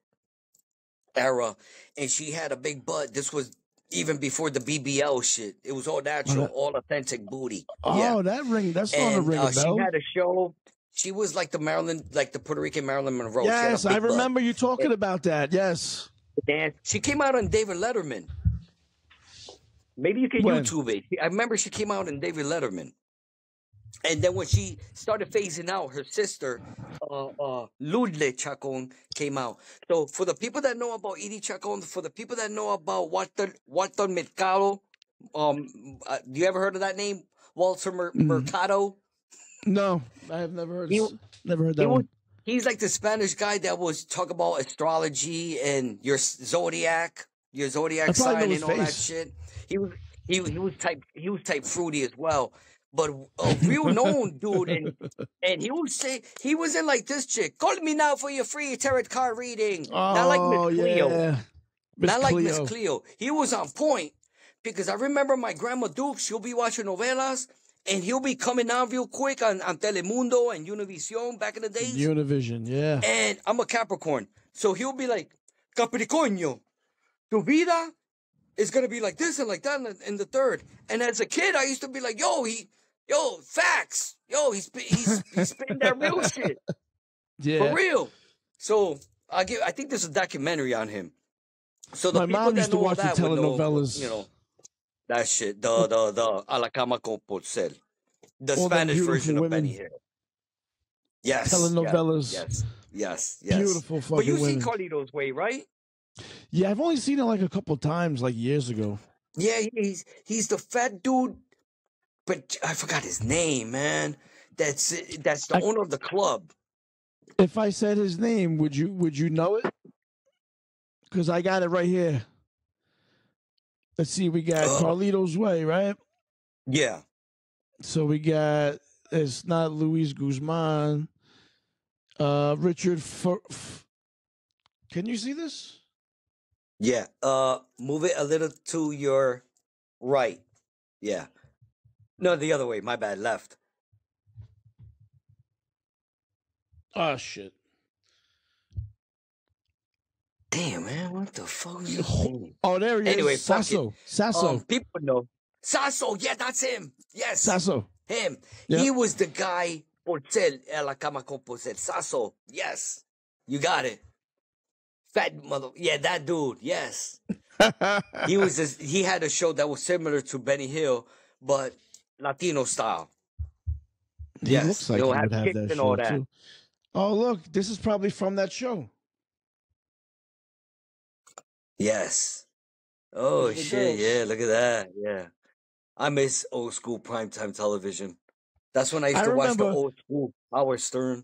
era. And she had a big butt. This was even before the BBL shit. It was all natural, all authentic booty. Oh, yeah. That's not a ring a bell. She had a show. She was like the Puerto Rican Marilyn Monroe. Yes, I remember you talking about that. Yes. And she came out on David Letterman. Maybe you can YouTube it. I remember she came out on David Letterman. And then when she started phasing out, her sister, Lourdes Chacon, came out. So for the people that know about Edie Chacon, for the people that know about Walter Mercado, do you ever heard of that name? Walter Mercado? No, I have never heard that one. He's like the Spanish guy that was talk about astrology and your zodiac sign and all that shit. He was type fruity as well. But a real known dude, and he would say he wasn't like this chick. Call me now for your free tarot card reading. Not like Miss Cleo. Yeah. Not like Miss Cleo. He was on point because I remember my grandma Duke. She'll be watching novelas, and he'll be coming on real quick on Telemundo and Univision back in the days. Univision, yeah. And I'm a Capricorn, so he'll be like, Capricornio, tu vida is gonna be like this and like that in the third. And as a kid, I used to be like, Yo, facts. Yo, he's spitting that real shit. Yeah. For real. So I think there's a documentary on him. So the my people mom that used to know watch the that telenovelas. know, that shit. The A la cama con Porcel. The All Spanish version women. of Benny Hill. Yes. Telenovelas. Yes. Beautiful fucking But you've women. seen Carlito's Way, right? Yeah, I've only seen it like a couple times, like years ago. Yeah, he's the fat dude. But I forgot his name, man. That's the owner of the club. If I said his name, would you know it? Because I got it right here. Let's see, we got Carlito's Way, right? Yeah. So we got, it's not Luis Guzman. Richard, can you see this? Yeah. Move it a little to your right. Yeah. No, the other way. My bad. Left. Oh, shit. Damn, man. What the fuck was his name? Oh, there he Anyway, is. Sasso. People know. Sasso. Yeah, that's him. Yes. Sasso. Him. Yep. He was the guy. Porcel. A la cama con Porcel. Sasso. Yes. You got it. Fat mother. Yeah, that dude. Yes. He had a show that was similar to Benny Hill, but Latino style. He looks like he would have that show that. too. Oh, look, this is probably from that show. Yes. Oh shit! Yeah, look at that. Yeah, I miss old school primetime television. That's when I used to watch the old school Howard Stern.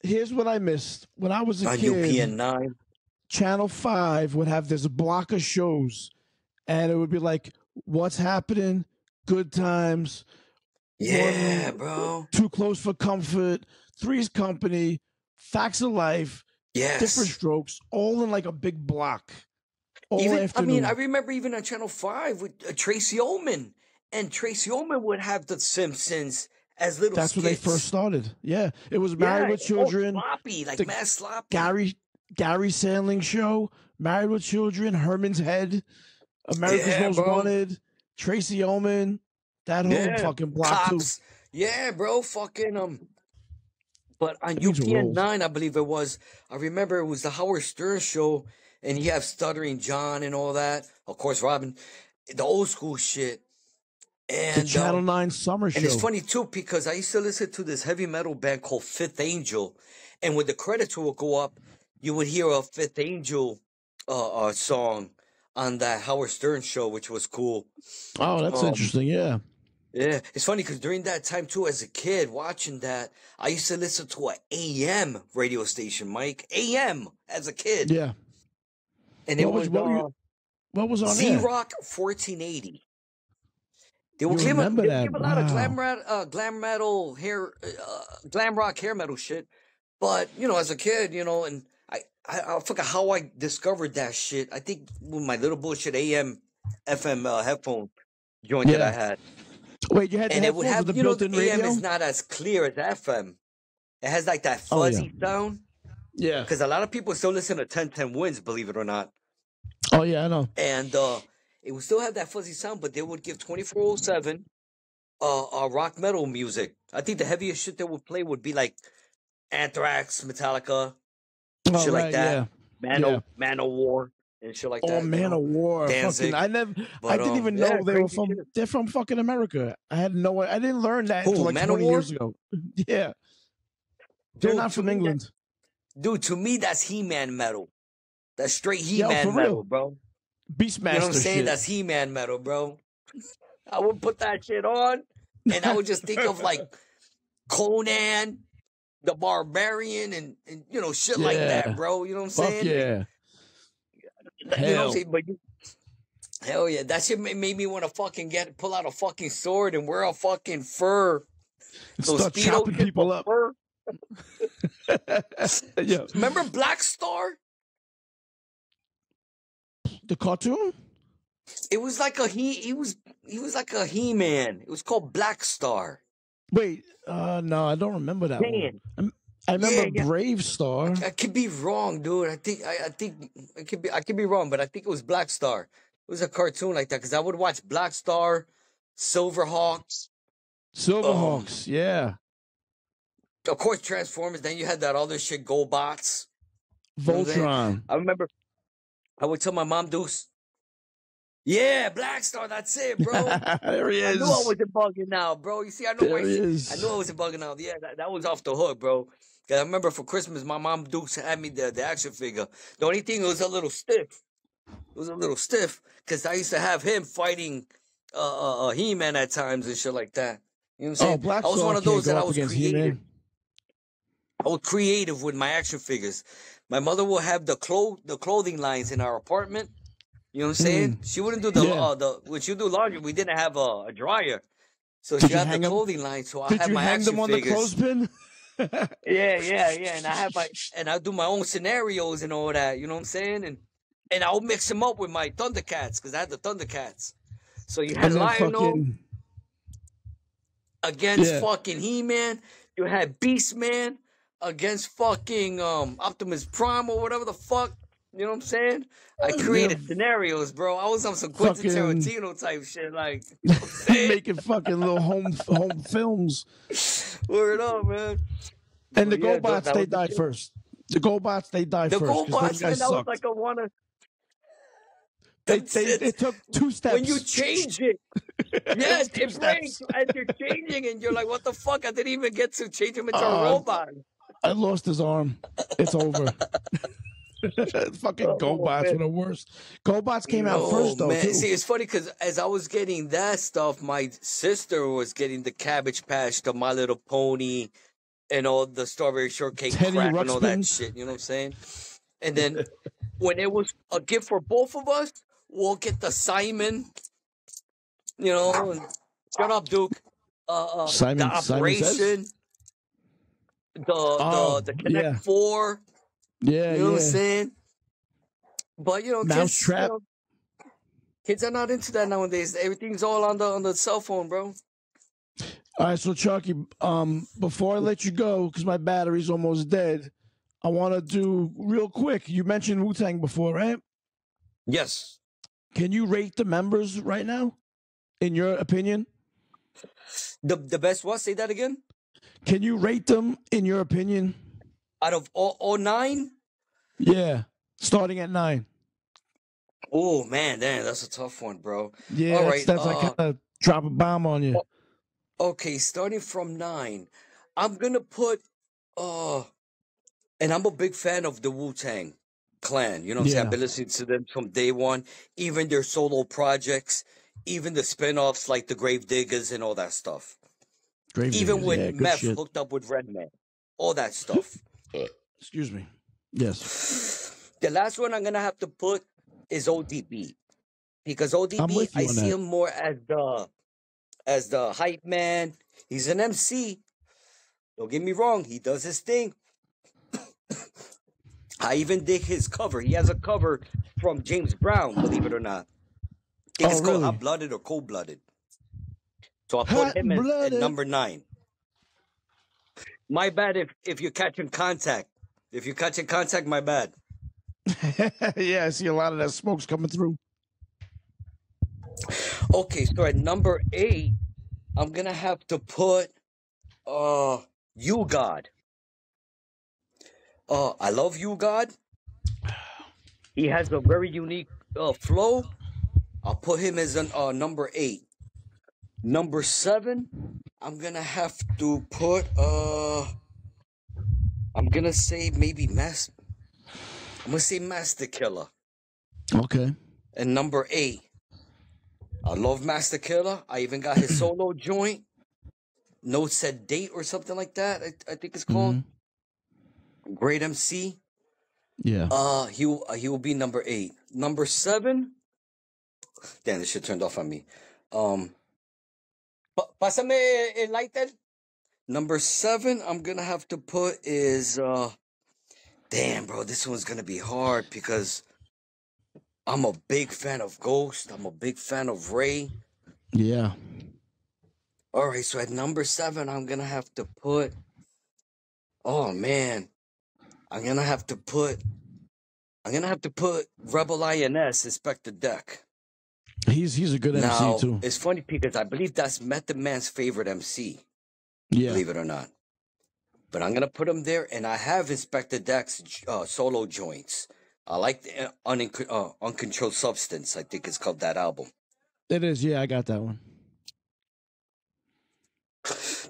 Here's what I missed when I was a kid. On UPN 9. Channel 5 would have this block of shows, and it would be like, "What's Happening?" Good Times. Yeah, bro. Too Close for Comfort. Three's Company. Facts of Life. Yes. Different Strokes. All in like a big block. Afternoon. I remember even on Channel 5 with Tracy Ullman. And Tracy Ullman would have The Simpsons as little That's skits. when they first started. Yeah. It was Married with Children. Sloppy, like mad sloppy. Gary Sandling Show. Married with Children. Herman's Head. America's Most Wanted. Tracy Ullman. That whole fucking block Cops. Too. Yeah, bro. Fucking But on UPN 9, I believe it was. I remember it was the Howard Stern show, and you have Stuttering John and all that. Of course, Robin, the old school shit. And the Channel 9 summer show. And it's funny too because I used to listen to this heavy metal band called Fifth Angel, and when the credits would go up, you would hear a Fifth Angel song on that Howard Stern show, which was cool. Oh, that's interesting. Yeah. Yeah, it's funny because during that time too, as a kid watching that, I used to listen to an AM radio station, Mike. AM as a kid. Yeah. And what was on on Z-Rock 1480. They will You give remember they that? give a lot of Wow. glam metal hair, glam rock hair metal shit. But you know, as a kid, you know, and I forgot how I discovered that shit. I think with my little bullshit AM, FM headphone joint that I Yeah. had, Wait, you had the and it would headphones with have, the you know, the built-in AM is radio? not as clear as FM. It has like that Oh yeah. fuzzy sound Yeah. because a lot of people still listen to 1010 Wins, believe it or not, Oh yeah, I know. and it would still have that fuzzy sound, but they would give 24/7 rock metal music. I think the heaviest shit they would play would be like Anthrax, Metallica, All shit like right. that, Yeah. Yeah. Man of War, and shit like Oh, that. You Man know, of War. Fucking, Danzig. I But didn't even yeah, know they were crazy shit. they're from fucking America. I didn't learn that until Who? like Man of 20 War? years ago. Yeah. They're Dude, not to from me, England. to me, that's He-Man metal. That's straight Yo, for He-Man metal, real. bro. Beastmaster You know what I'm saying? shit. That's He-Man metal, bro. I would put that shit on, and I would just think of like Conan, the Barbarian, and you know, shit like that, Yeah. bro. You know what I'm Fuck saying? yeah. You know what I'm Hell. saying? But hell yeah, that shit made me want to fucking pull out a fucking sword and wear a fucking fur. Those Start Speedo chopping shit people for up. fur. Yo, Remember Black Star? the cartoon? It was like he was like a He-Man. It was called Black Star. Wait, no, I don't remember that Man. one. I remember Yeah. Brave Star. I could be wrong, dude. I think I could be wrong, but I think it was Black Star. It was a cartoon like that because I would watch Black Star, Silverhawks, Silverhawks, yeah. of course Transformers. Then you had that other shit, GoBots. You know what I'm saying? Voltron. I remember I would tell my mom, Deuce, yeah, Black Star, that's it, bro. There he I is. knew I wasn't bugging out, bro. You see, I know There my he shit. is. I knew I wasn't bugging out. Yeah, that was off the hook, bro. 'Cause I remember for Christmas, my mom Dukes had me the action figure. The only thing, it was a little stiff. It was a little stiff because I used to have him fighting He-Man at times and shit like that. You know what I'm saying? Oh, Black I was Star one of can't those go that I up was against creative. He-Man. I was creative with my action figures. My mother will have the clothing lines in our apartment. You know what I'm saying? She wouldn't do Yeah. when she would do laundry, we didn't have a dryer. So Did she you had the hang 'em? clothing line, so I Did had you my hang action them on figures. the clothespin? Yeah. And I do my own scenarios and all that, you know what I'm saying? And I'll mix them up with my Thundercats, because I had the Thundercats. So you had And then Lionel fucking against Yeah. fucking He-Man. You had Beastman against fucking Optimus Prime or whatever the fuck. You know what I'm saying? I created scenarios, bro. I was on some Quentin Fucking- Tarantino type shit, like, you know what I'm saying? making fucking little home films. Word up, man. And the But yeah, GoBots, that they was the die shit. first. The GoBots, they die The first. 'cause GoBots, those man, guys that was sucked. like a one of It took 2 steps. when you change it. Yes, Two it breaks steps. as you're changing, and you're like, "What the fuck?" I didn't even get to change him into Oh, a robot. I lost his arm. It's over. Fucking Oh, GoBots man. were the worst. GoBots came out No, first, though, man. too. See, it's funny because as I was getting that stuff, my sister was getting the Cabbage Patch, the My Little Pony, and all the Strawberry Shortcake Teddy crap and all that Ruxpins. shit. You know what I'm saying? And then when it was a gift for both of us, we'll get the Simon. You know, and shut up, Duke. Simon- the Simon Says? Operation, the Connect yeah. 4. Yeah, You know what I'm yeah. saying? But you know, Mousetrap. Kids are not into that nowadays. Everything's all on the cell phone, bro. All right, so Chucky, before I let you go, because my battery's almost dead, I want to do real quick. You mentioned Wu-Tang before, right? Yes. Can you rate the members right now, in your opinion? The best what? Say that again. Can you rate them in your opinion? Out of all 9? Yeah, starting at 9. Oh man, damn, that's a tough one, bro. Yeah, All that's, right, that's like kind of drop a bomb on you. Okay, starting from 9, I'm gonna put and I'm a big fan of the Wu-Tang Clan. You know what I'm saying? I've been listening to them from day one, even their solo projects, even the spin-offs like the Grave Diggers and all that stuff. Even when Meth hooked up with Redman. All that stuff. Excuse me. Yes. The last one I'm gonna have to put is ODB. Because I'm ODB, with you I on see that. him more as as the hype man. He's an MC. Don't get me wrong. He does his thing. I even dig his cover. He has a cover from James Brown, believe it or not. I think it's called Hot Blooded or Cold Blooded. So I put him at number 9. My bad if you're catching contact. If you're catching contact, my bad. Yeah, I see a lot of that smoke's coming through. Okay, so at number 8, I'm gonna have to put You God. I love You God. He has a very unique flow. I'll put him as number 8. Number 7, I'm gonna have to put I'm gonna say maybe I'm gonna say Master Killer. Okay. And number 8, I love Master Killer. I even got his solo joint. No Set Date or something like that. I think it's called. Great MC. Yeah. He will be number 8. Number 7. Damn, this shit turned off on me. Pásame el lighter. Number 7, I'm gonna have to put is damn, bro, this one's gonna be hard because I'm a big fan of Ghost. I'm a big fan of Ray. Yeah. All right, so at number 7, I'm gonna have to put. Oh man, I'm gonna have to put Rebel INS, Inspector Deck. He's a good Now, MC too. it's funny because I believe that's Method Man's favorite MC. Yeah. Believe it or not. But I'm gonna put him there, and I have Inspector Deck's solo joints. I like the Uncontrolled Substance. I think it's called that album. It is. Yeah, I got that one.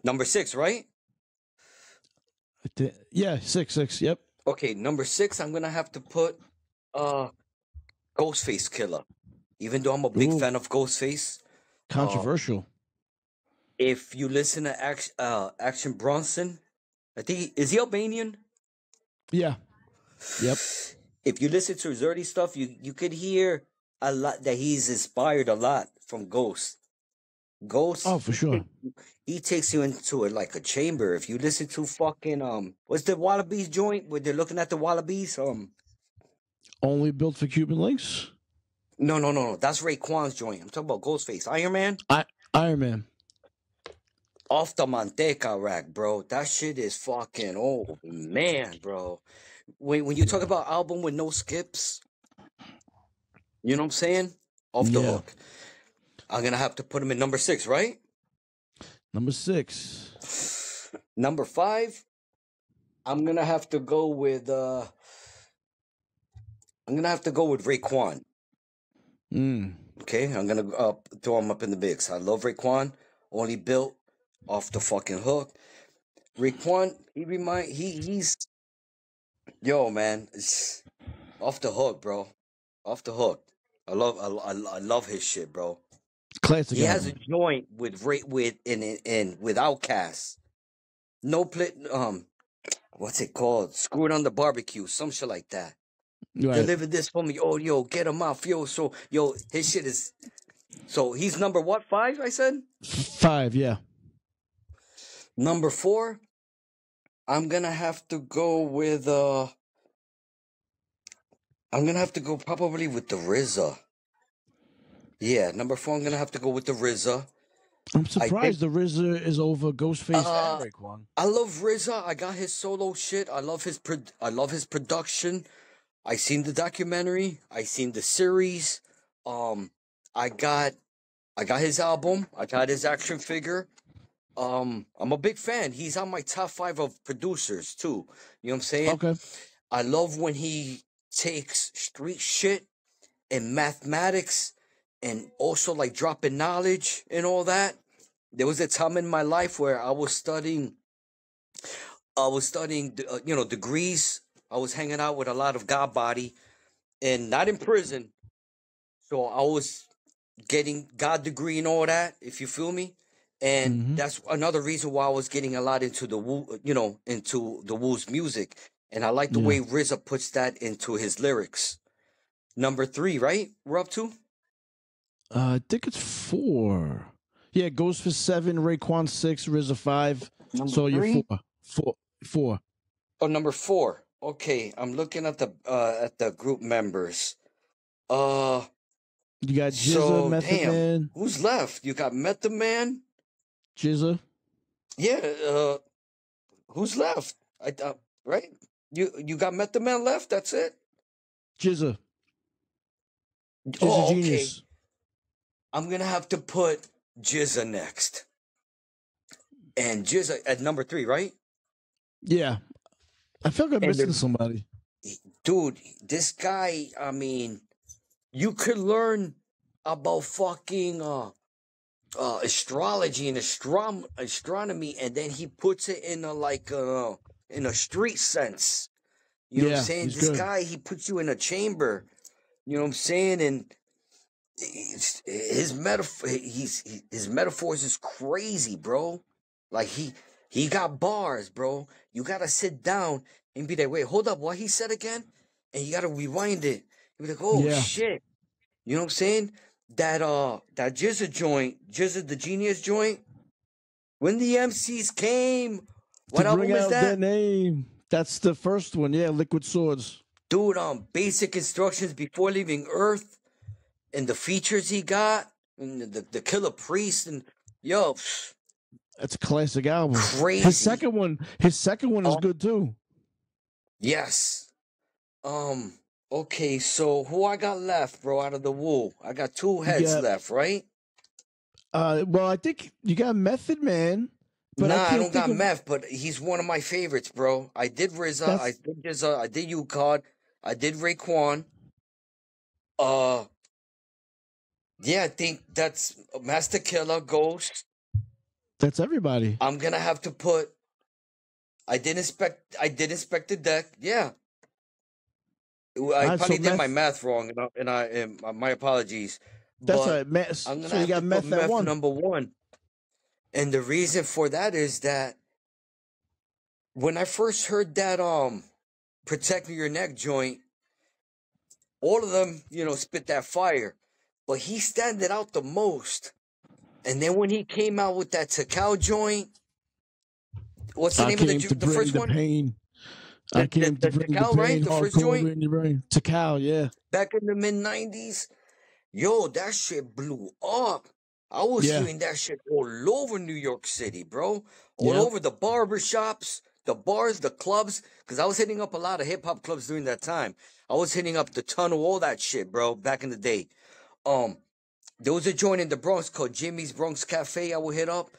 Number 6, right? Yeah, 6. Yep. Okay, number 6, I'm gonna have to put Ghostface Killer. Even though I'm a big fan of Ghostface. Controversial. If you listen to Action Bronson, I think is he Albanian? Yeah. Yep. If you listen to his early stuff, you could hear a lot that he's inspired a lot from Ghost. Ghost. Oh, for sure. He takes you into it like a chamber. If you listen to fucking what's the Wallabies joint where they're looking at the Wallabies? Only built for Cuban links? No. That's Raekwon's joint. I'm talking about Ghostface. Iron Man? Iron Man. Off the Manteca rack, bro. That shit is fucking, oh man, bro. When you talk about album with no skips, you know what I'm saying? Off the hook. I'm gonna have to put him in number 6, right? Number 6. Number 5, I'm gonna have to go with Raekwon. Okay, I'm gonna throw him up in the mix. I love Raekwon. Only built off the fucking hook. Raekwon, he's yo man, it's off the hook, bro. Off the hook. I love his shit, bro. Classic. He has a joint with Outkast. No play. What's it called? Screwed on the Barbecue, some shit like that. Right. Deliver this for me. Oh, yo, get him off, yo. So, yo, his shit is. So he's number what? 5? I said. 5. Yeah. Number 4. I'm gonna have to go with. I'm gonna have to go probably with the RZA. Yeah, number 4. I'm gonna have to go with the RZA. I'm surprised the RZA is over Ghostface and Raekwon. I love RZA. I got his solo shit. I love his production. I seen the documentary. I seen the series. I got his album. I got his action figure. I'm a big fan. He's on my top 5 of producers too. You know what I'm saying? Okay. I love when he takes street shit and mathematics and also like dropping knowledge and all that. There was a time in my life where I was studying degrees. I was hanging out with a lot of God body and not in prison. So I was getting God degree and all that, if you feel me. And that's another reason why I was getting a lot into the Wu's music. And I like the way RZA puts that into his lyrics. Number 3, right? We're up to? I think it's 4. Yeah, Ghost for 7, Raekwon 6, RZA 5. Number So you're 3? four. Oh, number 4. Okay, I'm looking at the group members. You got Jizza, So Method damn, Man, who's left? You got Method Man. Jizza. Yeah. Who's left? Right. You got Method Man left. That's it. Jizza. Jizza Oh, okay. Genius. I'm gonna have to put Jizza next, and Jizza at number 3, right? Yeah. I feel like I'm And missing the- somebody. Dude, this guy. I mean, you could learn about fucking astrology and astronomy, and then he puts it in in a street sense. You know what Yeah, I'm saying? he's This good. guy, he puts you in a chamber. You know what I'm saying? And his metaphors is crazy, bro. Like he got bars, bro. You gotta sit down and be like, wait, hold up, what he said again? And you gotta rewind it. You be like, oh Yeah. shit. You know what I'm saying? That Jizza joint, Jizza the Genius joint. When the MCs came, what To album bring is out their that? name. That's the first one. Yeah, Liquid Swords. Dude, basic instructions before leaving Earth, and the features he got, and the Killer Priest, and yo, That's a classic album. crazy. His second one is good too. Yes. Okay, so who I got left, bro, out of the wool? I got 2 heads got- left, right? Well, I think you got Method Man. But Nah, I can't don't think got of- Meth, but he's one of my favorites, bro. I did RZA, That's- I did Jizza, I did UCOD, I did Raekwon. Yeah, I think that's Master Killer, Ghost. That's everybody. I'm gonna have to put. I did inspect the deck. Yeah, I Alright, probably so did my Meth- math wrong, and my apologies. That's but all right. I'm gonna So you have got to Meth put at Meth one. number 1, and the reason for that is that when I first heard that "Protect Your Neck" joint, all of them, spit that fire, but he standed out the most. And then when he came out with that Takao joint, what's the I name of came to the bring first the one? pain. I came to the bring the Takao, right? pain. The first Hardcore joint? in your brain. Takao, yeah. Back in the mid-90s, yo, that shit blew up. I was Yeah. hearing that shit all over New York City, bro. All Yep. over the barber shops, the bars, the clubs. Because I was hitting up a lot of hip-hop clubs during that time. I was hitting up the Tunnel, all that shit, bro, back in the day. There was a joint in the Bronx called Jimmy's Bronx Cafe I would hit up.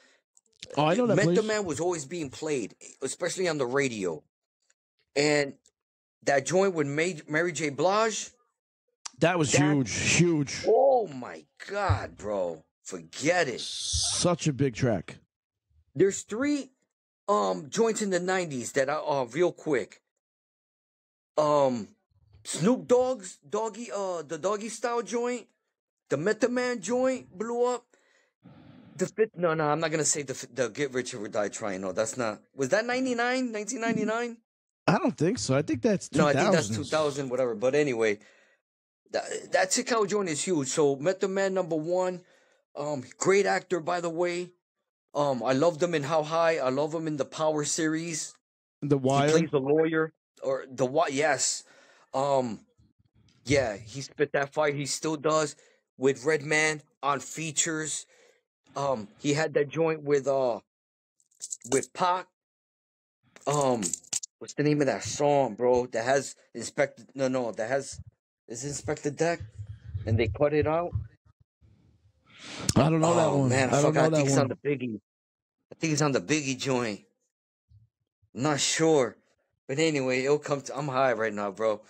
Oh, I know that Method place. Man was always being played, especially on the radio. And that joint with Mary J. Blige, That was that- huge. oh my God, bro. Forget it. Such a big track. There's 3 joints in the 90s that are real quick. Snoop Dogg's the Doggy Style joint, the Method Man joint blew up. No, I'm not gonna say the Get Rich or Die Trying. No, that's not. Was that 1999? I don't think so. I think that's 2000s. No, I think that's 2000, whatever. But anyway, that Takao joint is huge. So Method Man number 1, great actor, by the way. I loved him in How High. I love him in the Power series. The He Wire. plays the lawyer or the what? Yes. Yeah, he spit that fire. He still does with Redman on features. He had that joint with Pac. What's the name of that song, bro? That has is Inspector Deck, and they cut it out. I don't know that one. Man, I don't know I think that it's one. on the Biggie. I think it's on the Biggie joint. I'm not sure, but anyway, it'll come to. I'm high right now, bro.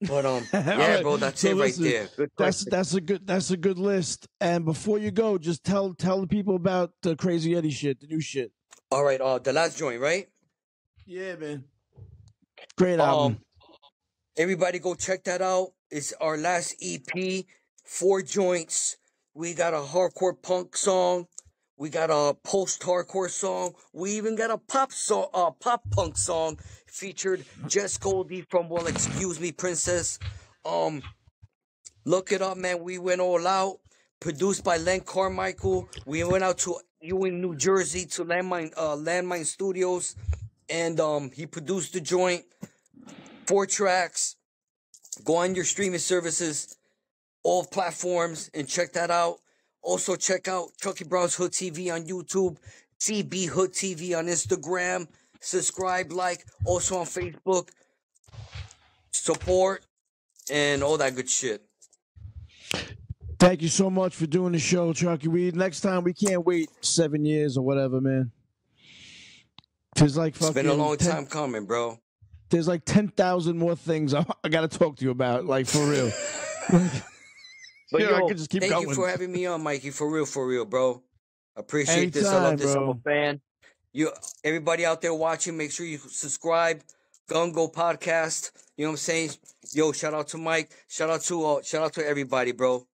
But yeah, right. bro, that's So it listen, right there. Good question. That's a good list. And before you go, just tell the people about the Crazy Eddie shit, the new shit. All right, the last joint, right? Yeah, man. Great album. Everybody go check that out. It's our last EP, 4 joints. We got a hardcore punk song. We got a post-hardcore song. We even got a pop punk song featured Jess Goldie from Well Excuse Me Princess. Look it up, man. We went all out. produced by Len Carmichael. We went out to Ewing, New Jersey, to Landmine Studios, and he produced the joint. 4 tracks. Go on your streaming services, all platforms, and check that out. Also, check out Chucky Brown's Hood TV on YouTube, CB Hood TV on Instagram. Subscribe, like, also on Facebook. Support, and all that good shit. Thank you so much for doing the show, Chucky. Next time, we can't wait 7 years or whatever, man. It's like fucking. It's been a long time coming, bro. There's like 10,000 more things I got to talk to you about, like, for real. But I could just keep thank going. you for having me on, Mikey. For real, bro. Appreciate this. I Anytime, love this. bro. I'm a fan. Everybody out there watching, make sure you subscribe. Gungo Podcast. You know what I'm saying? Yo, shout out to Mike. Shout out to everybody, bro.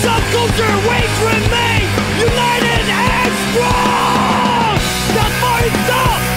Subculture waits remain united and strong. The more it's